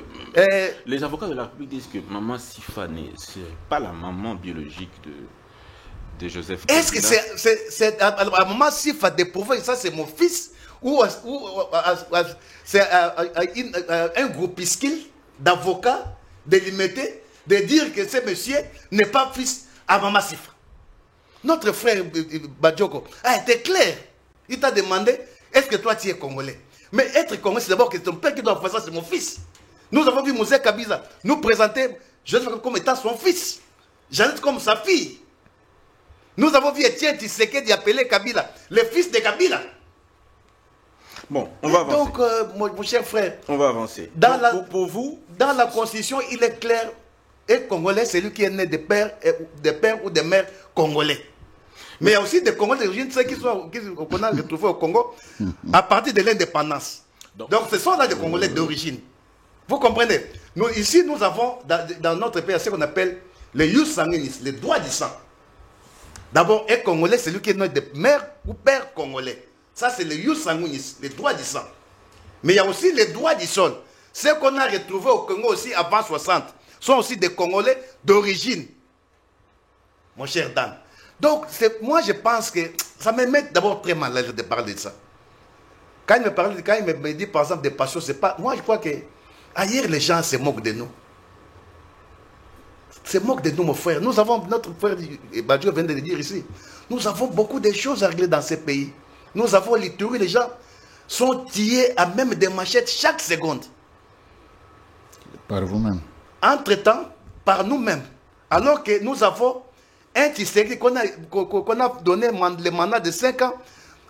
les avocats de la République disent que maman Sifane, ce n'est pas la maman biologique de Joseph. Est-ce que c'est à maman Sifa de prouver ça, c'est mon fils? Ou c'est un groupuscule d'avocats délimités de dire que ce monsieur n'est pas fils à maman Sifa? notre frère Badjoko a été clair. Il t'a demandé, est-ce que toi tu es Congolais? Mais être Congolais, c'est d'abord que ton père qui doit faire ça, c'est mon fils. Nous avons vu Moussa Kabila nous présenter Joseph comme étant son fils. Jeannette comme sa fille. Nous avons vu Etienne Tshisekedi appeler Kabila le fils de Kabila. Bon, on va avancer. Donc, mon cher frère, on va avancer. Pour vous, dans la Constitution, il est clair, et Congolais, c'est lui qui est né de père ou de mère congolais. Mais il y a aussi des Congolais d'origine, ceux qu'on a retrouvés au Congo à partir de l'indépendance. Donc, ce sont là des Congolais d'origine. Vous comprenez? Nous, ici, nous avons dans notre pays ce qu'on appelle les jus sanguinis, les droits du sang. D'abord, un Congolais, c'est lui qui est né de mère ou père congolais. Ça, c'est les jus sanguinis, les droits du sang. Mais il y a aussi les droits du sol. Ceux qu'on a retrouvés au Congo aussi avant 60 sont aussi des Congolais d'origine. Mon cher Dan. Donc, moi, je pense que ça me met d'abord très mal à l'aise de parler de ça. Quand il me dit, par exemple, des passions, c'est pas... Moi, je crois que ailleurs, les gens se moquent de nous. Se moquent de nous, mon frère. Nous avons, notre frère, Badjo vient de le dire ici, nous avons beaucoup de choses à régler dans ces pays. Nous avons l'Ituri, les gens sont tués à même des machettes chaque seconde. Par vous-même. Entre-temps, par nous-mêmes. Alors que nous avons un Tshisekedi qu'on a donné le mandat de 5 ans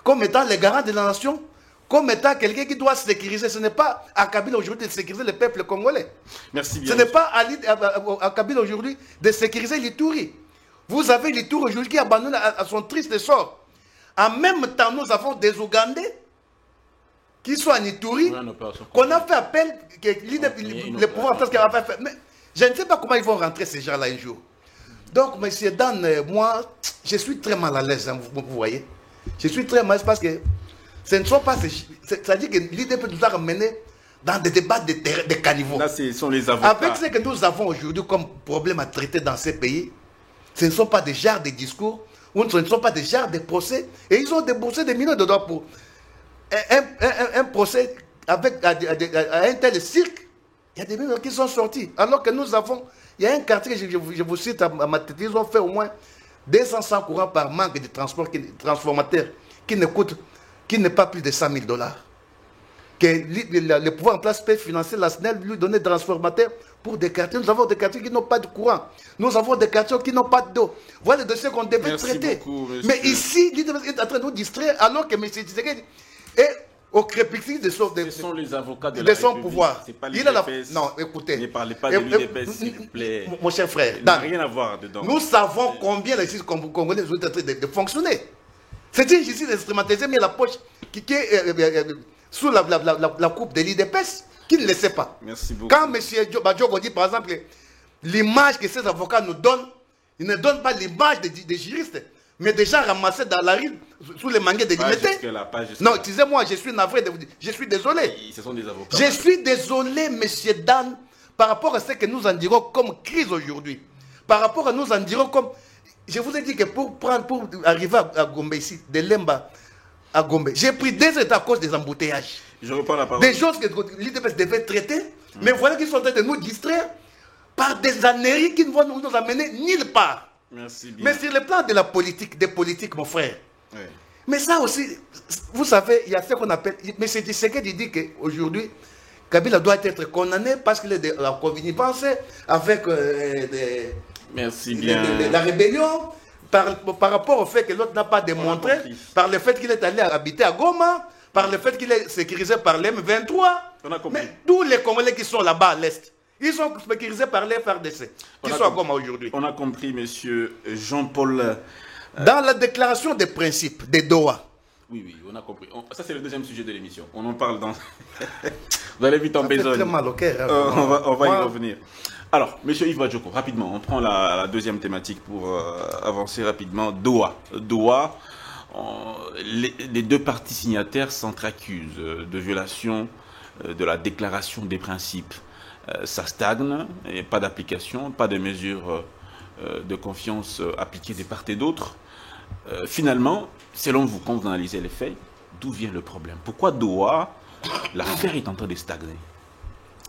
comme étant le garant de la nation, comme étant quelqu'un qui doit sécuriser. Ce n'est pas à Kabila aujourd'hui de sécuriser le peuple congolais. Merci bien. Ce n'est pas à Kabila aujourd'hui de sécuriser l'Ituri. Vous avez l'Ituri aujourd'hui qui abandonne à son triste sort. En même temps, nous avons des Ougandais qui sont en Ituri, qu'on a fait appel, que le pouvoir en place a fait. Mais je ne sais pas comment ils vont rentrer ces gens-là un jour. Donc, M. Dan, moi, je suis très mal à l'aise, hein, vous voyez. Je suis très mal à l'aise parce que ce ne sont pas c'est-à-dire que l'idée peut nous a ramené dans des débats de caniveaux. Là, ce sont les avocats. Avec ce que nous avons aujourd'hui comme problème à traiter dans ces pays, ce ne sont pas des genres de discours, ou ce ne sont pas des genres de procès. Et ils ont déboursé des millions de dollars pour un procès avec un tel cirque. Il y a des millions qui sont sortis. Alors que nous avons, il y a un quartier, je vous cite à ma tête, ils ont fait au moins 200 courants par manque de transformateurs qui n'est pas plus de 100 000 $. Que le pouvoir en place peut financer la SNEL, lui donner des transformateurs pour des quartiers. Nous avons des quartiers qui n'ont pas de courant. Nous avons des quartiers qui n'ont pas d'eau. Voilà le dossier qu'on devait traiter. Beaucoup, mais ici, l'idée est en train de nous distraire alors que M. Tshisekedi est au crépuscule de sont les avocats de son pouvoir. Pas non, écoutez. Ne parlez pas de l'UDPS, s'il vous plaît. Mon cher frère, il n'a rien à voir dedans. Nous savons combien les justices congolais sont en train de fonctionner. C'est une justice instrumentalisée, mais la poche qui est sous la coupe de l'IDPS, qui ne le sait pas. Merci beaucoup. Quand M. Badjoko dit, par exemple, l'image que ces avocats nous donnent, ils ne donnent pas l'image des juristes, mais des gens ramassés dans la rue, sous les manguets de Limité. Non, excusez-moi, je suis navré de vous dire, je suis désolé. Ce sont des avocats. Je suis désolé, M. Dan, par rapport à ce que nous en dirons comme crise aujourd'hui. Par rapport à nous en dirons comme... Je vous ai dit que pour arriver à Gombe ici, de Lemba à Gombe, j'ai pris 2 heures à cause des embouteillages. Je reprends la parole. Des choses que l'IDPS devait traiter, mais voilà qu'ils sont en train de nous distraire par des âneries qui ne vont nous amener nulle part. Merci bien. Mais sur le plan de la politique, des politiques, mon frère. Oui. Mais ça aussi, vous savez, il y a ce qu'on appelle... Mais c'est ce qu'il dit qu'aujourd'hui, Kabila doit être condamné parce qu'il est de la connivence avec Merci bien. La rébellion, par rapport au fait que l'autre n'a pas démontré, par le fait qu'il est allé habiter à Goma, par le fait qu'il est sécurisé par l'M23. Mais tous les Congolais qui sont là-bas à l'Est, ils sont sécurisés par les FARDC, qui sont à Goma aujourd'hui. On a compris, monsieur Jean-Paul. Dans la déclaration des principes de Doha. Oui, on a compris. Ça, c'est le deuxième sujet de l'émission. On en parle dans... Vous allez vite en besogne. Très mal au cœur. On va y revenir. Alors, monsieur Yves Badjoko, rapidement, on prend la deuxième thématique pour avancer rapidement. Doha, les 2 parties signataires s'entre-accusent de violation de la déclaration des principes. Ça stagne, et pas d'application, pas de mesures de confiance appliquées de part et d'autre. Finalement, selon vous, quand vous analysez les faits, d'où vient le problème? Pourquoi Doha, l'affaire est en train de stagner?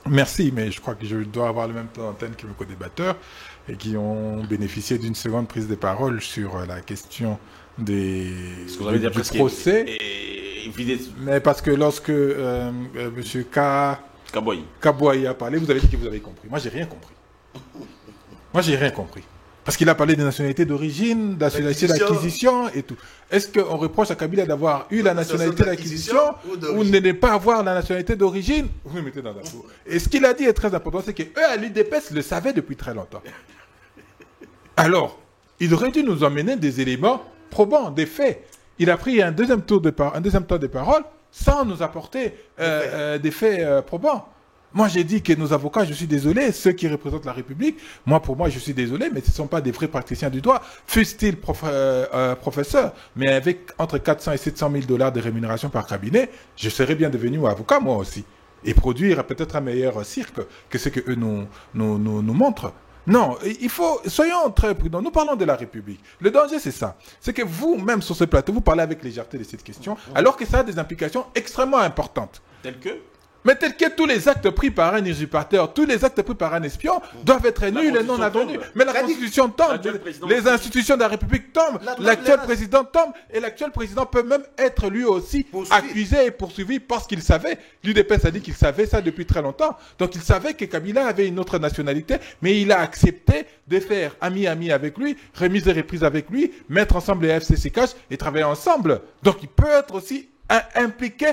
Merci, mais je crois que je dois avoir le même temps d'antenne que mes co-débatteurs et qui ont bénéficié d'une seconde prise de parole sur la question du procès. Mais parce que lorsque M. Kabouaï a parlé, vous avez dit que vous avez compris. Moi, j'ai rien compris. Moi, j'ai rien compris. Parce qu'il a parlé des nationalités d'origine, de la nationalité d'acquisition et tout. Est-ce qu'on reproche à Kabila d'avoir eu la nationalité d'acquisition ou de ne pas avoir la nationalité d'origine? Vous me mettez dans un flou. Et ce qu'il a dit est très important, c'est qu'eux, à l'UDPS, le savaient depuis très longtemps. Alors, il aurait dû nous emmener des éléments probants, des faits. Il a pris un deuxième temps de parole sans nous apporter des faits probants. Moi, j'ai dit que nos avocats, je suis désolé, ceux qui représentent la République, pour moi, je suis désolé, mais ce ne sont pas des vrais praticiens du droit, fussent-ils professeurs, mais avec entre 400 et 700 000 $ de rémunération par cabinet, je serais bien devenu avocat, moi aussi, et produire peut-être un meilleur cirque que ce qu'eux nous montrent. Non, soyons très prudents. Nous parlons de la République. Le danger, c'est ça. C'est que vous-même, sur ce plateau, vous parlez avec légèreté de cette question, alors que ça a des implications extrêmement importantes. Telles que Mais tel que tous les actes pris par un usurpateur, tous les actes pris par un espion doivent être nuls et non avenus. Mais la Constitution tombe, les institutions de la République tombent, l'actuel président tombe, et l'actuel président peut même être lui aussi accusé et poursuivi parce qu'il savait. L'UDPS a dit qu'il savait ça depuis très longtemps. Donc il savait que Kabila avait une autre nationalité, mais il a accepté de faire ami-ami avec lui, remise et reprise avec lui, mettre ensemble les FCCK et travailler ensemble. Donc il peut être aussi impliqué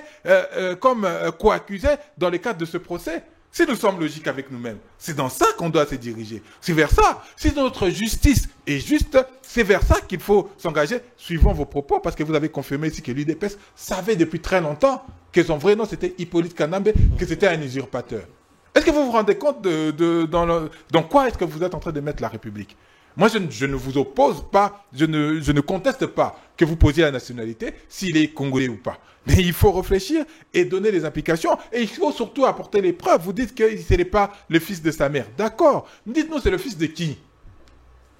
comme co-accusé dans le cadre de ce procès. Si nous sommes logiques avec nous-mêmes, c'est dans ça qu'on doit se diriger. C'est vers ça. Si notre justice est juste, c'est vers ça qu'il faut s'engager. Suivons vos propos, parce que vous avez confirmé ici que l'UDPS savait depuis très longtemps que son vrai nom c'était Hippolyte Kanambe, que c'était un usurpateur. Est-ce que vous vous rendez compte dans quoi est-ce que vous êtes en train de mettre la République? Moi, je ne vous oppose pas, je ne conteste pas que vous posiez la nationalité, s'il est congolais ou pas. Mais il faut réfléchir et donner les implications. Et il faut surtout apporter les preuves. Vous dites que ce n'est pas le fils de sa mère. D'accord. Dites-nous, c'est le fils de qui?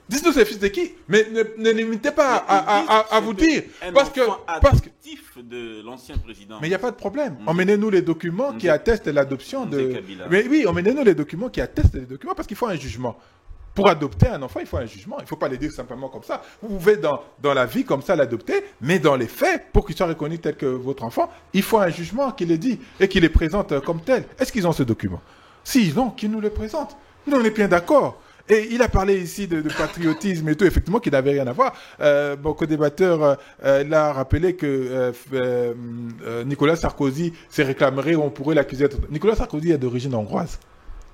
Dites-nous, c'est le fils de qui? Mais ne limitez pas à vous dire. Parce que de l'ancien président. Mais il n'y a pas de problème. Emmenez-nous les documents qui attestent l'adoption de... Mais oui, emmenez-nous les documents qui attestent les documents, parce qu'il faut un jugement. Pour adopter un enfant, il faut un jugement. Il ne faut pas le dire simplement comme ça. Vous pouvez dans la vie comme ça l'adopter, mais dans les faits, pour qu'il soit reconnu tel que votre enfant, il faut un jugement qui le dit et qui les présente comme tel. Est-ce qu'ils ont ce document? S'ils ont, qu'ils nous le présentent. Nous, on est bien d'accord. Et il a parlé ici de patriotisme et tout, effectivement, qui n'avait rien à voir. Mon co-débatteur l'a rappelé que Nicolas Sarkozy se réclamerait, on pourrait l'accuser d'être... Nicolas Sarkozy est d'origine hongroise,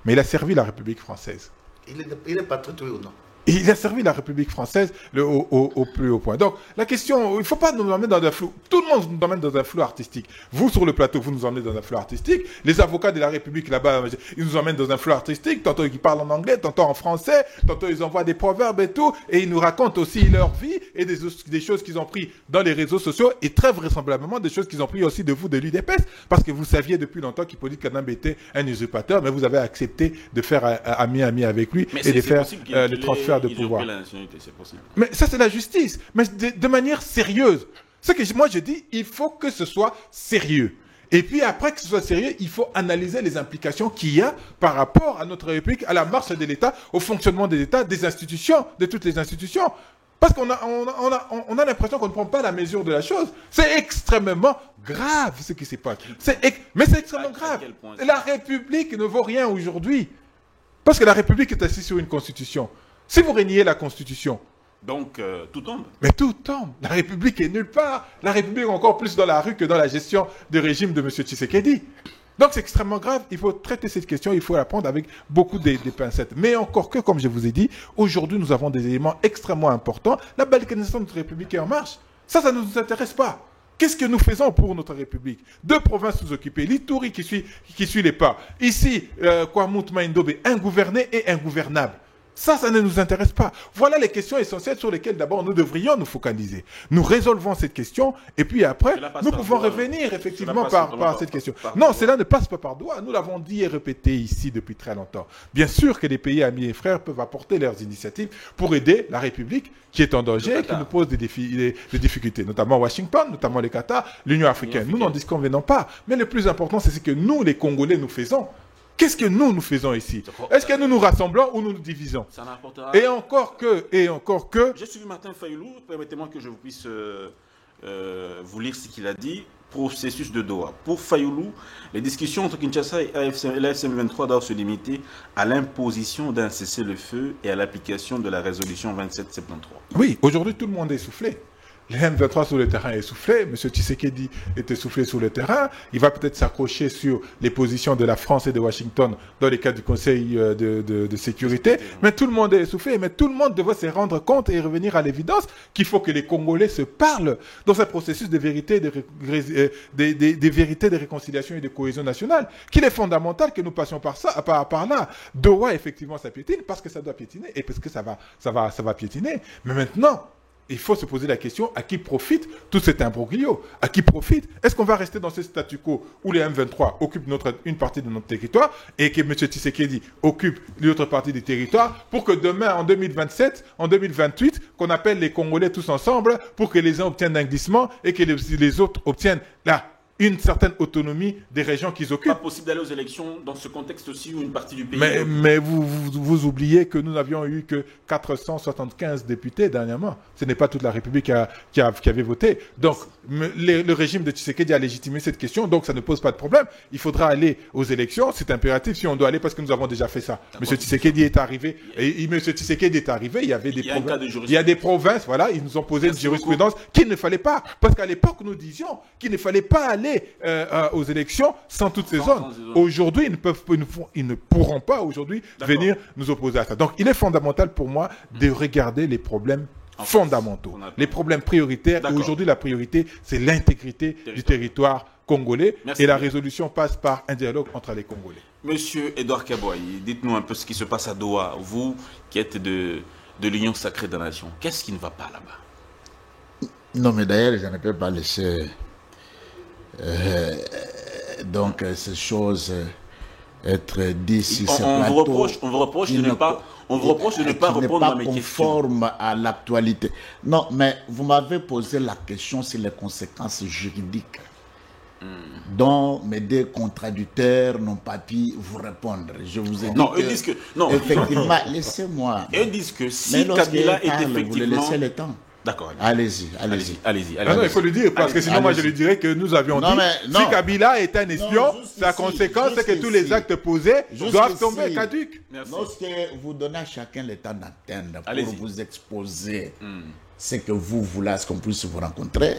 mais il a servi la République française. Il est patriote, oui ou non? Il a servi la République française au plus haut point. Donc, la question, il ne faut pas nous emmener dans un flou. Tout le monde nous emmène dans un flou artistique. Vous, sur le plateau, vous nous emmenez dans un flou artistique. Les avocats de la République, là-bas, ils nous emmènent dans un flou artistique. Tantôt, ils parlent en anglais, tantôt en français. Tantôt, ils envoient des proverbes et tout. Et ils nous racontent aussi leur vie et des choses qu'ils ont pris dans les réseaux sociaux. Et très vraisemblablement, des choses qu'ils ont pris aussi de vous, de l'UDPS. Parce que vous saviez depuis longtemps qu'Hippolyte Kanambe était un usurpateur. Mais vous avez accepté de faire ami-ami avec lui et de faire le transfert de pouvoir. Mais ça, c'est la justice. Mais de manière sérieuse. Ce que moi, je dis, il faut que ce soit sérieux. Et puis après que ce soit sérieux, il faut analyser les implications qu'il y a par rapport à notre République, à la marche de l'État, au fonctionnement de l'État, des institutions, de toutes les institutions. Parce qu'on a l'impression qu'on ne prend pas la mesure de la chose. C'est extrêmement grave ce qui s'est passé. Mais c'est extrêmement grave. La République ne vaut rien aujourd'hui. Parce que la République est assise sur une constitution. Si vous reniez la Constitution, donc tout tombe. Mais tout tombe. La République est nulle part. La République est encore plus dans la rue que dans la gestion du régime de M. Tshisekedi. Donc c'est extrêmement grave. Il faut traiter cette question. Il faut la prendre avec beaucoup de pincettes. Mais encore que, comme je vous ai dit, aujourd'hui nous avons des éléments extrêmement importants. La balkanisation de notre République est en marche. Ça ne nous intéresse pas. Qu'est-ce que nous faisons pour notre République? 2 provinces sous-occupées, l'Ituri qui suit les pas. Ici, Kwamut Maindobe, ingouverné et ingouvernable. Ça ne nous intéresse pas. Voilà les questions essentielles sur lesquelles d'abord nous devrions nous focaliser. Nous résolvons cette question et puis après, nous pouvons revenir effectivement par cette question. Non, cela ne passe pas par doigt. Nous l'avons dit et répété ici depuis très longtemps. Bien sûr que les pays amis et frères peuvent apporter leurs initiatives pour aider la République qui est en danger et qui nous pose des difficultés, notamment Washington, notamment les Qatar, l'Union africaine. Nous n'en disconvenons pas. Mais le plus important, c'est ce que nous, les Congolais, nous faisons. Qu'est-ce que nous faisons ici? Est-ce que nous nous rassemblons ou nous nous divisons? Ça n'apportera... Et encore que... J'ai suivi Martin Fayoulou, permettez-moi que je vous puisse vous lire ce qu'il a dit. Processus de Doha. Pour Fayoulou, les discussions entre Kinshasa et l'AFCM 23 doivent se limiter à l'imposition d'un cessez-le-feu et à l'application de la résolution 2773. Oui, aujourd'hui tout le monde est essoufflé. Le M23 sur le terrain est essoufflé. M. Tshisekedi est essoufflé sur le terrain. Il va peut-être s'accrocher sur les positions de la France et de Washington dans les cas du Conseil de sécurité. Mais tout le monde est essoufflé. Mais tout le monde devrait se rendre compte et revenir à l'évidence qu'il faut que les Congolais se parlent dans un processus de vérité, de vérité, de réconciliation et de cohésion nationale. Qu'il est fondamental que nous passions par là. Doha, effectivement, ça piétine parce que ça doit piétiner et parce que ça va piétiner. Mais maintenant, il faut se poser la question, à qui profite tout cet imbroglio? À qui profite? Est-ce qu'on va rester dans ce statu quo où les M23 occupent une partie de notre territoire et que M. Tshisekedi occupe l'autre partie du territoire pour que demain, en 2027, en 2028, qu'on appelle les Congolais tous ensemble pour que les uns obtiennent un glissement et que les autres obtiennent une certaine autonomie des régions qu'ils occupent. Pas possible d'aller aux élections dans ce contexte aussi où une partie du pays... Mais vous oubliez que nous n'avions eu que 475 députés dernièrement. Ce n'est pas toute la République qui avait voté. Donc, le régime de Tshisekedi a légitimé cette question, donc ça ne pose pas de problème. Il faudra aller aux élections, c'est impératif si on doit aller parce que nous avons déjà fait ça. M. Tshisekedi est arrivé, il y avait des provinces. Il y a des provinces, voilà, ils nous ont posé une jurisprudence qu'il ne fallait pas. Parce qu'à l'époque, nous disions qu'il ne fallait pas aller aux élections sans toutes ces zones. Aujourd'hui, ils ne pourront pas aujourd'hui venir nous opposer à ça. Donc, il est fondamental pour moi de regarder les problèmes fondamentaux, les problèmes prioritaires. Aujourd'hui, la priorité, c'est l'intégrité du territoire congolais. Et la résolution passe par un dialogue entre les Congolais. Monsieur Edouard Kabouaï, dites-nous un peu ce qui se passe à Doha. Vous qui êtes de l'Union sacrée des nations, qu'est-ce qui ne va pas là-bas? Non, mais d'ailleurs, je ne peux pas laisser... donc ces choses être dites si c'est on vous reproche de ne pas répondre à mes questions. Conforme à l'actualité. Non, mais vous m'avez posé la question sur les conséquences juridiques dont mes deux contradicteurs n'ont pas pu vous répondre. Je vous ai dit non, ils disent que non. Effectivement, laissez-moi. Ils disent que si Kabila est effectivement... Vous le laissez le temps. D'accord. Allez-y. Non, il faut le dire, parce que sinon, moi, je lui dirais que nous avions dit, si Kabila est un espion, la conséquence, c'est que tous les actes posés doivent tomber caducs. Lorsque vous donnez à chacun le temps d'atteindre pour vous exposer ce que vous voulez, à ce qu'on puisse vous rencontrer,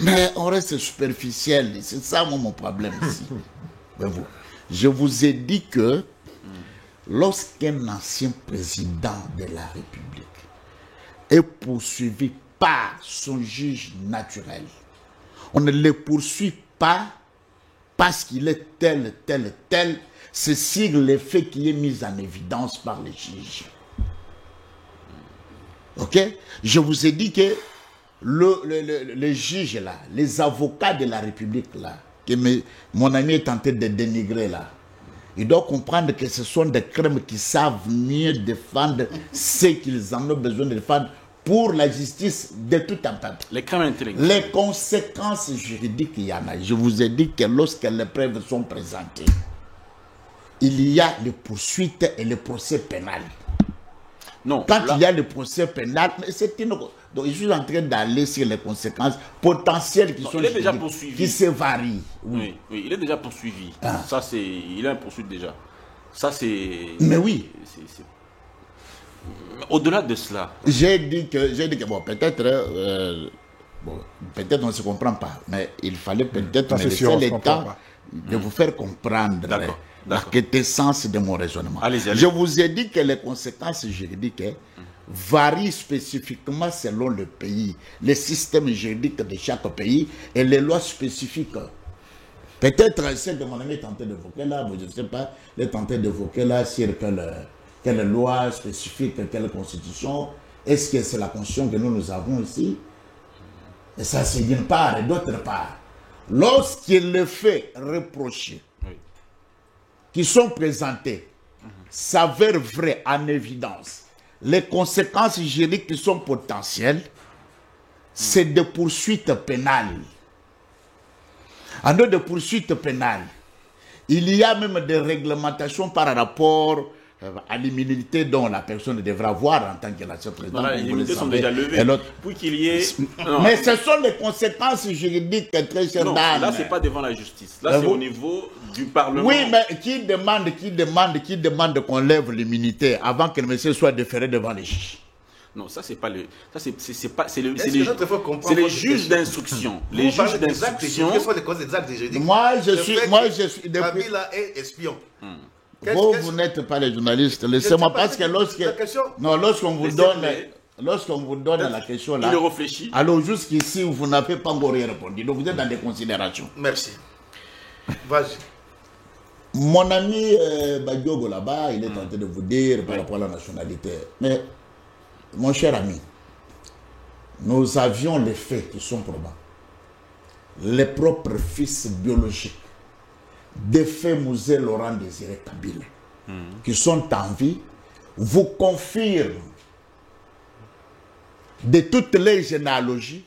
mais on reste superficiel. C'est ça, mon problème ici. Je vous ai dit que lorsqu'un ancien président de la République est poursuivi par son juge naturel, on ne le poursuit pas parce qu'il est tel, c'est sur le fait qu'il est mis en évidence par les juges. Ok? Je vous ai dit que les juges là, les avocats de la République là, que mon ami est tenté de dénigrer là, ils doivent comprendre que ce sont des crimes qui savent mieux défendre ce qu'ils en ont besoin de défendre pour la justice de tout un peuple. Les crimes intellectuels. Les conséquences juridiques, il y en a. Je vous ai dit que lorsque les preuves sont présentées, il y a les poursuites et le procès pénal. Non. Quand il y a le procès pénal, c'est une... Donc, je suis en train d'aller sur les conséquences potentielles qui sont il est déjà poursuivi. Qui se varient. Oui, il est déjà poursuivi. Ça, c'est... Il est un poursuite déjà. Ça, c'est... Mais oui. Au-delà de cela... J'ai dit que bon, peut-être on ne se comprend pas, mais il fallait peut-être me laisser le temps de vous faire comprendre la quintessence de mon raisonnement. Allez-y. Je vous ai dit que les conséquences juridiques varient spécifiquement selon le pays, les systèmes juridiques de chaque pays et les lois spécifiques. Peut-être celle de mon ami est tenté d'évoquer là, je ne sais pas, il est tenté d'évoquer là sur quelle loi spécifique, quelle constitution. Est-ce que c'est la constitution que nous avons ici? Et ça, c'est d'une part. Et d'autre part, lorsqu'il le fait reprocher, qui sont présentés, s'avèrent vrais en évidence, les conséquences juridiques qui sont potentielles, c'est des poursuites pénales. En dehors de poursuites pénales, Il y a même des réglementations par rapport à l'immunité dont la personne devra avoir en tant que l'ancien président. Voilà, les immunités sont déjà levées. Pour qu'il y ait... Mais ce sont les conséquences juridiques très chères. Non, là, ce n'est pas devant la justice. Là, c'est au niveau du Parlement. Oui, mais qui demande qu'on lève l'immunité avant que le monsieur soit déféré devant les juges? Non, ça c'est pas le, ça c'est les juges d'instruction. Les juges d'instruction. Moi je suis Kabila est espion. Vous n'êtes pas les journalistes. Laissez-moi parce que lorsqu'on vous donne la question là, il réfléchit. Alors jusqu'ici vous n'avez pas encore rien répondu. Donc vous êtes dans des considérations. Merci. Vas-y. Mon ami Badiogo là-bas, il est en train de vous dire par rapport à la nationalité. Mais mon cher ami, nous avions les faits qui sont probants. Les propres fils biologiques d'Effet Mouzé Laurent Désiré Kabila, qui sont en vie, vous confirment de toutes les généalogies,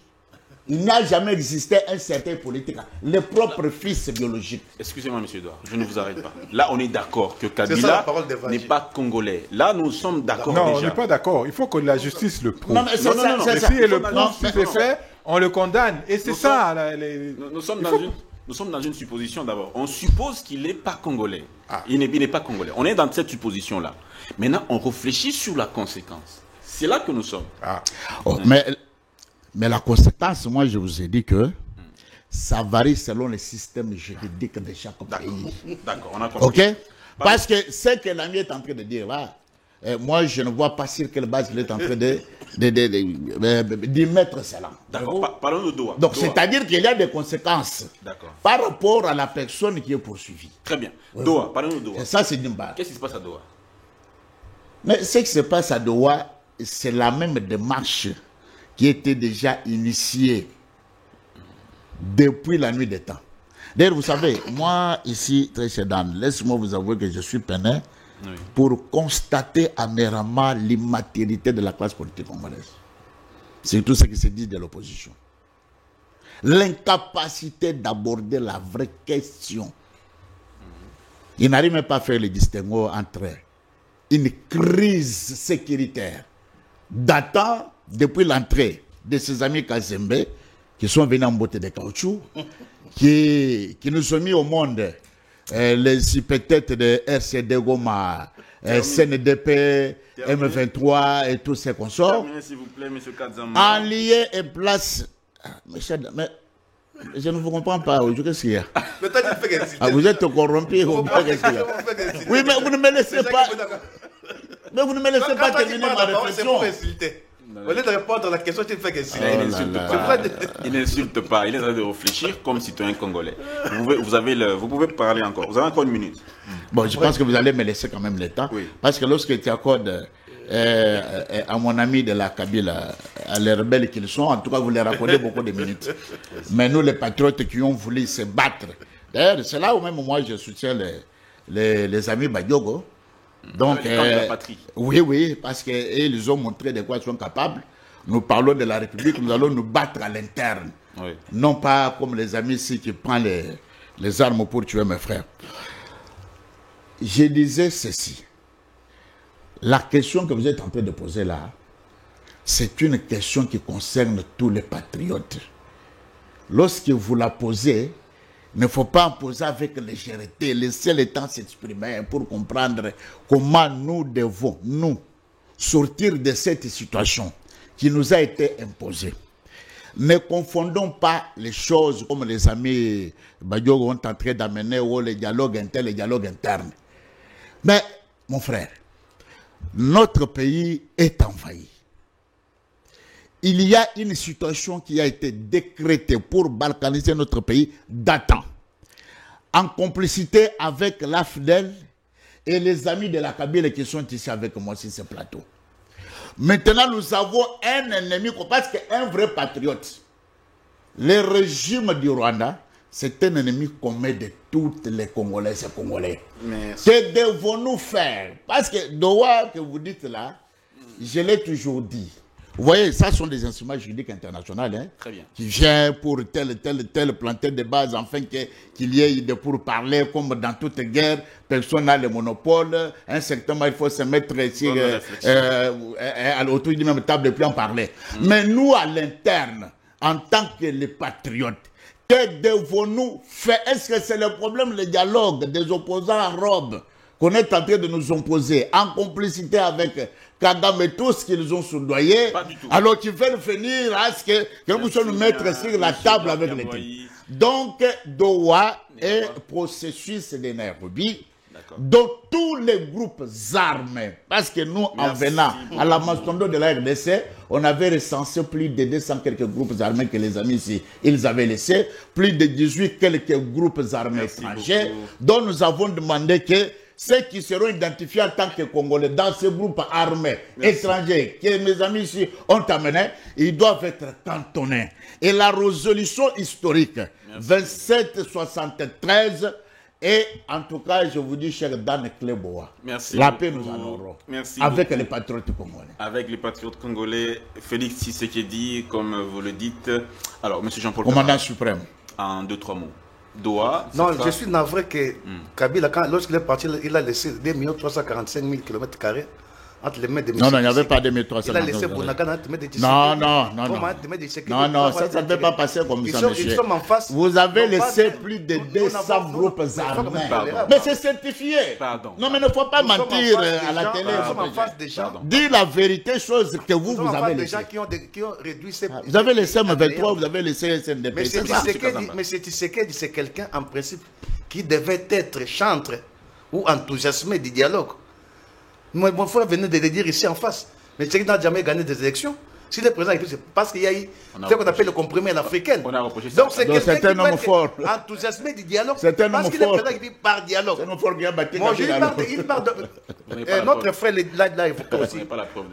il n'a jamais existé un certain politique. Les propres fils biologiques. Excusez-moi, monsieur Edouard, je ne vous arrête pas. Là, on est d'accord que Kabila n'est pas congolais. Là, nous sommes d'accord déjà. Non, on n'est pas d'accord. Il faut que la justice le prouve. Non, mais c'est ça. Mais si elle le prouve, si c'est fait, on le condamne. Et c'est ça. Nous sommes dans une supposition d'abord. On suppose qu'il n'est pas congolais. Il n'est pas congolais. On est dans cette supposition-là. Maintenant, on réfléchit sur la conséquence. C'est là que nous sommes. Oh, mais la conséquence, moi, je vous ai dit que ça varie selon les systèmes juridiques de chaque pays. D'accord, on a compris. OK? Parce que ce que l'ami est en train de dire là, moi, je ne vois pas sur quelle base il est en train d'y mettre cela. D'accord, parlons de Doha. Donc, c'est-à-dire qu'il y a des conséquences par rapport à la personne qui est poursuivie. Très bien. Doha, parlons de Doha. Ça, c'est d'une part. Qu'est-ce qui se passe à Doha? Mais ce qui se passe à Doha, c'est la même démarche qui était déjà initiée depuis la nuit des temps. D'ailleurs, vous savez, moi, ici, très Sedan, laisse-moi vous avouer que je suis peiné pour constater amèrement l'immaturité de la classe politique congolaise. C'est tout ce qui se dit de l'opposition. L'incapacité d'aborder la vraie question. Ils n'arrivent même pas à faire le distinguo entre une crise sécuritaire datant depuis l'entrée de ses amis Kazembe, qui sont venus en beauté de caoutchouc, qui nous ont mis au monde les peut-être de RCD Goma, CNDP, M23 et tous ces consorts. S'il vous plaît, monsieur Kazamba. En lié et place. Mais je ne vous comprends pas. Qu'est-ce qu'il y a? Vous êtes corrompu. Oui, mais vous ne me laissez pas. Mais vous ne me laissez pas terminer ma réflexion. Au lieu de répondre à la question, tu ne fais qu'insulter. Il n'insulte pas. Il est en train de réfléchir comme citoyen congolais. Vous pouvez parler encore. Vous avez encore une minute. Bon, je pense que vous allez me laisser quand même le temps. Oui. Parce que lorsque tu accordes à mon ami de la Kabila, à les rebelles qu'ils sont, en tout cas, vous leur accordez beaucoup de minutes. Mais nous, les patriotes qui ont voulu se battre, d'ailleurs, c'est là où même moi je soutiens les amis Badiogo. Donc, la patrie. Oui, parce qu'ils ont montré de quoi ils sont capables. Nous parlons de la République, nous allons nous battre à l'interne. Oui. Non pas comme les amis ici qui prennent les armes pour tuer mes frères. Je disais ceci. La question que vous êtes en train de poser là, c'est une question qui concerne tous les patriotes. Lorsque vous la posez, il ne faut pas en poser avec légèreté. Laissez le temps s'exprimer pour comprendre comment nous devons, nous, sortir de cette situation qui nous a été imposée. Ne confondons pas les choses comme les amis Badiogo ont tenté d'amener le dialogue interne, le dialogue interne. Mais, mon frère, notre pays est envahi. Il y a une situation qui a été décrétée pour balkaniser notre pays datant, en complicité avec l'AFDEL et les amis de la Kabila qui sont ici avec moi sur ce plateau. Maintenant, nous avons un ennemi, parce qu'un vrai patriote, le régime du Rwanda, c'est un ennemi commun de toutes les Congolaises et Congolais. Que devons-nous faire? Parce que Doha, que vous dites là, je l'ai toujours dit, Vous voyez, ça sont des instruments juridiques internationaux, hein, Très bien. qui viennent pour tel planter de base, afin qu'il y ait de pourparlers, comme dans toute guerre, personne n'a le monopole. Un certain moment, il faut se mettre autour d'une même table et puis en parler. Mais nous, à l'interne, en tant que les patriotes, que devons-nous faire? Est-ce que c'est le problème, le dialogue des opposants en robe qu'on est en train de nous imposer, en complicité avec Kagame et tout ce qu'ils ont soudoyé, alors qu'ils veulent venir à ce que nous puissions nous mettre sur la table avec les trucs. Donc, Doha est processus de Nairobi, dont tous les groupes armés, parce que nous, en venant à la mastondo de la RDC, on avait recensé plus de 200 quelques groupes armés que les amis ici, ils avaient laissé, plus de 18 quelques groupes armés étrangers, dont nous avons demandé que ceux qui seront identifiés en tant que Congolais dans ce groupe armé étranger que mes amis ici ont amené, ils doivent être cantonnés. Et la résolution historique 2773 et en tout cas, je vous dis, cher Dan Kleboa, la paix nous en aurons. Avec les patriotes congolais. Avec les patriotes congolais, Félix Tshisekedi, comme vous le dites. Alors, M. Jean-Paul Commandant suprême. En 2-3 mots. Doha. Non, je suis navré que Kabila, lorsqu'il est parti, il a laissé 2 345 000 km² entre les mains de M. Non, il n'y avait pas de 2 Il a laissé Bounagana entre les mains de Tshisekedi. Non, ça ne peut pas passer comme ça, monsieur. Ils sont en face. Vous avez laissé plus de 200 groupes armés. Mais c'est certifié. Non, mais il ne faut pas mentir à la télé. Nous sommes en face des gens. Dis la vérité, chose que vous avez laissé. Qui ont réduit ces... Vous avez laissé M23, vous avez laissé SNDP. Mais Tshisekedi, c'est quelqu'un en principe qui devait être chantre ou enthousiasmé du dialogue. Mon frère venait de le dire ici en face. Mais Tshisekedi n'a jamais gagné des élections. S'il est présent, c'est parce qu'il y a eu ce qu'on appelle le compromis à l'africaine. Donc c'est quelqu'un qui peut être enthousiasmé du dialogue. Parce qu'il est présent, il dit par dialogue. Moi, il parle de... Notre frère l'a évoqué aussi.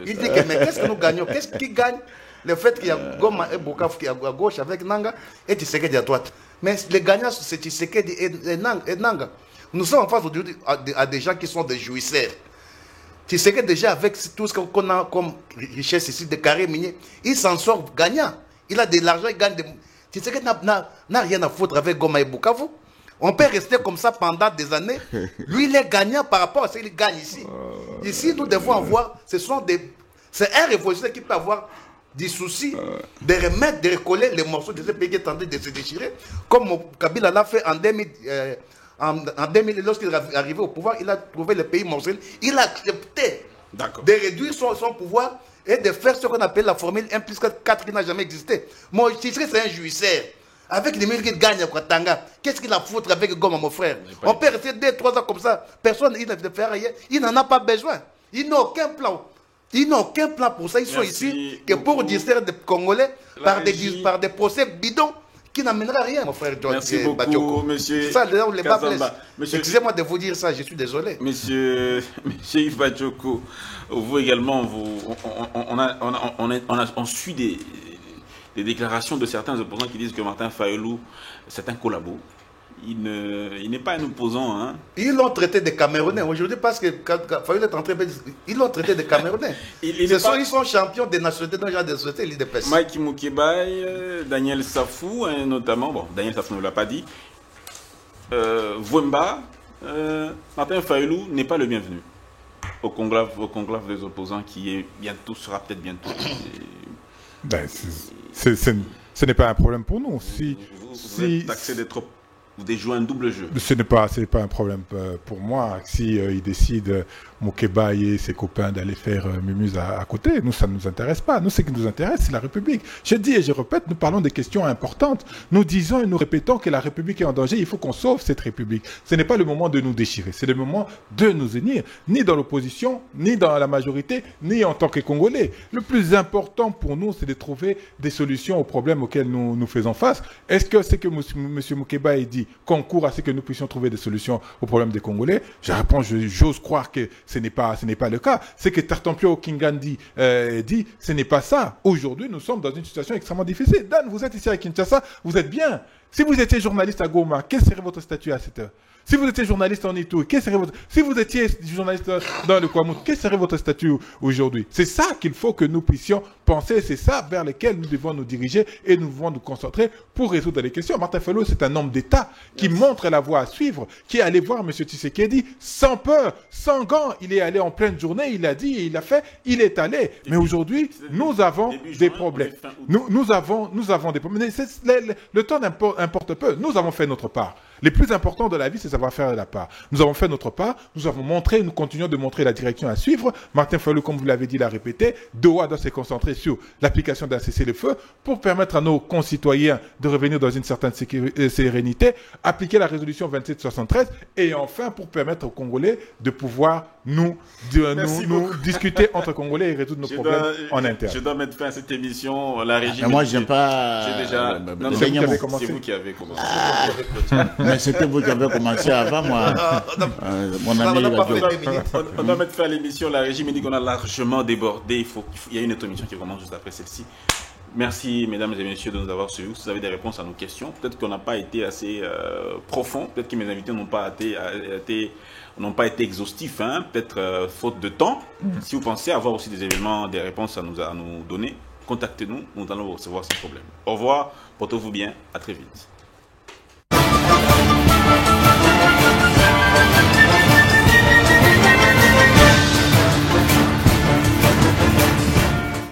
Il dit que mais qu'est-ce que nous gagnons? Qu'est-ce qui gagne? Le fait qu'il y a Goma et Bukavu qui est à gauche avec Nanga et Tshisekedi à droite. Mais les gagnants, c'est Tshisekedi et Nanga. Nous sommes en face aujourd'hui à des gens qui sont des jouisseurs. Tshisekedi déjà avec tout ce qu'on a comme richesse ici, de carrés miniers, il s'en sort gagnant. Il a de l'argent, il gagne. Tshisekedi n'a rien à foutre avec Goma et Bukavu. On peut rester comme ça pendant des années. Lui, il est gagnant par rapport à ce qu'il gagne ici. Ici, nous devons avoir, c'est un révolutionnaire qui peut avoir des soucis de remettre, de recoller les morceaux de ce pays qui est en train de se déchirer, comme Kabila l'a fait en 2000. En 2000, lorsqu'il est arrivé au pouvoir, il a trouvé le pays morcel. Il a accepté de réduire son pouvoir et de faire ce qu'on appelle la formule 1 plus 4 qui n'a jamais existé. Moi, Tshisekedi, c'est un jouisseur. Avec les milliers qui gagnent à Kwatanga, qu'est-ce qu'il a foutre avec Goma, mon frère? On peut rester 2-3 ans comme ça. Personne ne fait rien. Il n'en a pas besoin. Il n'a aucun plan. Ils n'ont aucun plan pour ça. Ils sont ici que pour distraire des Congolais par des procès bidons qui n'amènera rien, mon frère. Merci beaucoup, monsieur. Ça, là où les bas blessent. Excusez-moi de vous dire ça, je suis désolé. Monsieur Yves Bachoko, vous également, on suit des déclarations de certains opposants qui disent que Martin Fayulu, c'est un collabo. Il n'est pas un opposant. Hein. Ils l'ont traité de Camerounais. Aujourd'hui, parce que Fayulu est entré, ils l'ont traité de Camerounais. Ils sont champions des nationalités, donc j'ai des sociétés, l'IDPS. Mike Mukebai, Daniel Safou, notamment, bon, Daniel Safou ne l'a pas dit. Vwemba, Martin Fayulu n'est pas le bienvenu au conclave des opposants qui est bientôt, sera peut-être bientôt. Ce n'est pas un problème pour nous. Vous êtes taxé d'être trop. Vous déjouez un double jeu. Ce n'est pas un problème pour moi. Si il décide, Mokeba et ses copains, d'aller faire Mumuse à côté, nous, ça ne nous intéresse pas. Nous, ce qui nous intéresse, c'est la République. Je dis et je répète, nous parlons des questions importantes. Nous disons et nous répétons que la République est en danger. Il faut qu'on sauve cette République. Ce n'est pas le moment de nous déchirer. C'est le moment de nous unir. Ni dans l'opposition, ni dans la majorité, ni en tant que Congolais. Le plus important pour nous, c'est de trouver des solutions aux problèmes auxquels nous faisons face. Est-ce que c'est que M. Mokeba a dit concourt à ce que nous puissions trouver des solutions aux problèmes des Congolais? Je réponds, j'ose croire que ce n'est pas le cas. Ce que Tartampio Kingandi dit, ce n'est pas ça. Aujourd'hui, nous sommes dans une situation extrêmement difficile. Dan, vous êtes ici à Kinshasa, vous êtes bien. Si vous étiez journaliste à Goma, quel serait votre statut à cette heure? Si vous étiez journaliste en Itourie, si vous étiez journaliste dans le Kwamouth, quel serait votre statut aujourd'hui? C'est ça qu'il faut que nous puissions penser, c'est ça vers lequel nous devons nous diriger et nous devons nous concentrer pour résoudre les questions. Martin Fayulu, c'est un homme d'État qui montre la voie à suivre, qui est allé voir M. Tshisekedi sans peur, sans gants. Il est allé en pleine journée, il a dit et il a fait, il est allé. Mais aujourd'hui, nous avons des problèmes. Nous avons des problèmes. Le temps importe peu. Nous avons fait notre part. Le plus important de la vie, c'est savoir faire la part. Nous avons fait notre part, nous avons montré, nous continuons de montrer la direction à suivre. Martin Fayulu, comme vous l'avez dit, l'a répété, Doha doit se concentrer sur l'application d'un cessez-le-feu pour permettre à nos concitoyens de revenir dans une certaine sérénité, appliquer la résolution 2773 et enfin pour permettre aux Congolais de pouvoir nous discuter entre Congolais et résoudre nos problèmes en interne. Je dois mettre fin à cette émission. La régie. Mais moi, j'aime pas. J'ai déjà. C'est vous qui avez commencé. Mais c'était vous qui avez commencé avant moi. Mon ami. On doit mettre fin à l'émission. La régie me dit qu'on a largement débordé. Il y a une autre émission qui commence juste après celle-ci. Merci, mesdames et messieurs, de nous avoir suivis. Si vous avez des réponses à nos questions, peut-être qu'on n'a pas été assez profond. Peut-être que mes invités n'ont pas été exhaustifs. Hein? Peut-être faute de temps. Si vous pensez avoir aussi des éléments, des réponses à nous donner, contactez-nous. Nous allons vous recevoir sans problème. Au revoir. Portez-vous bien. À très vite.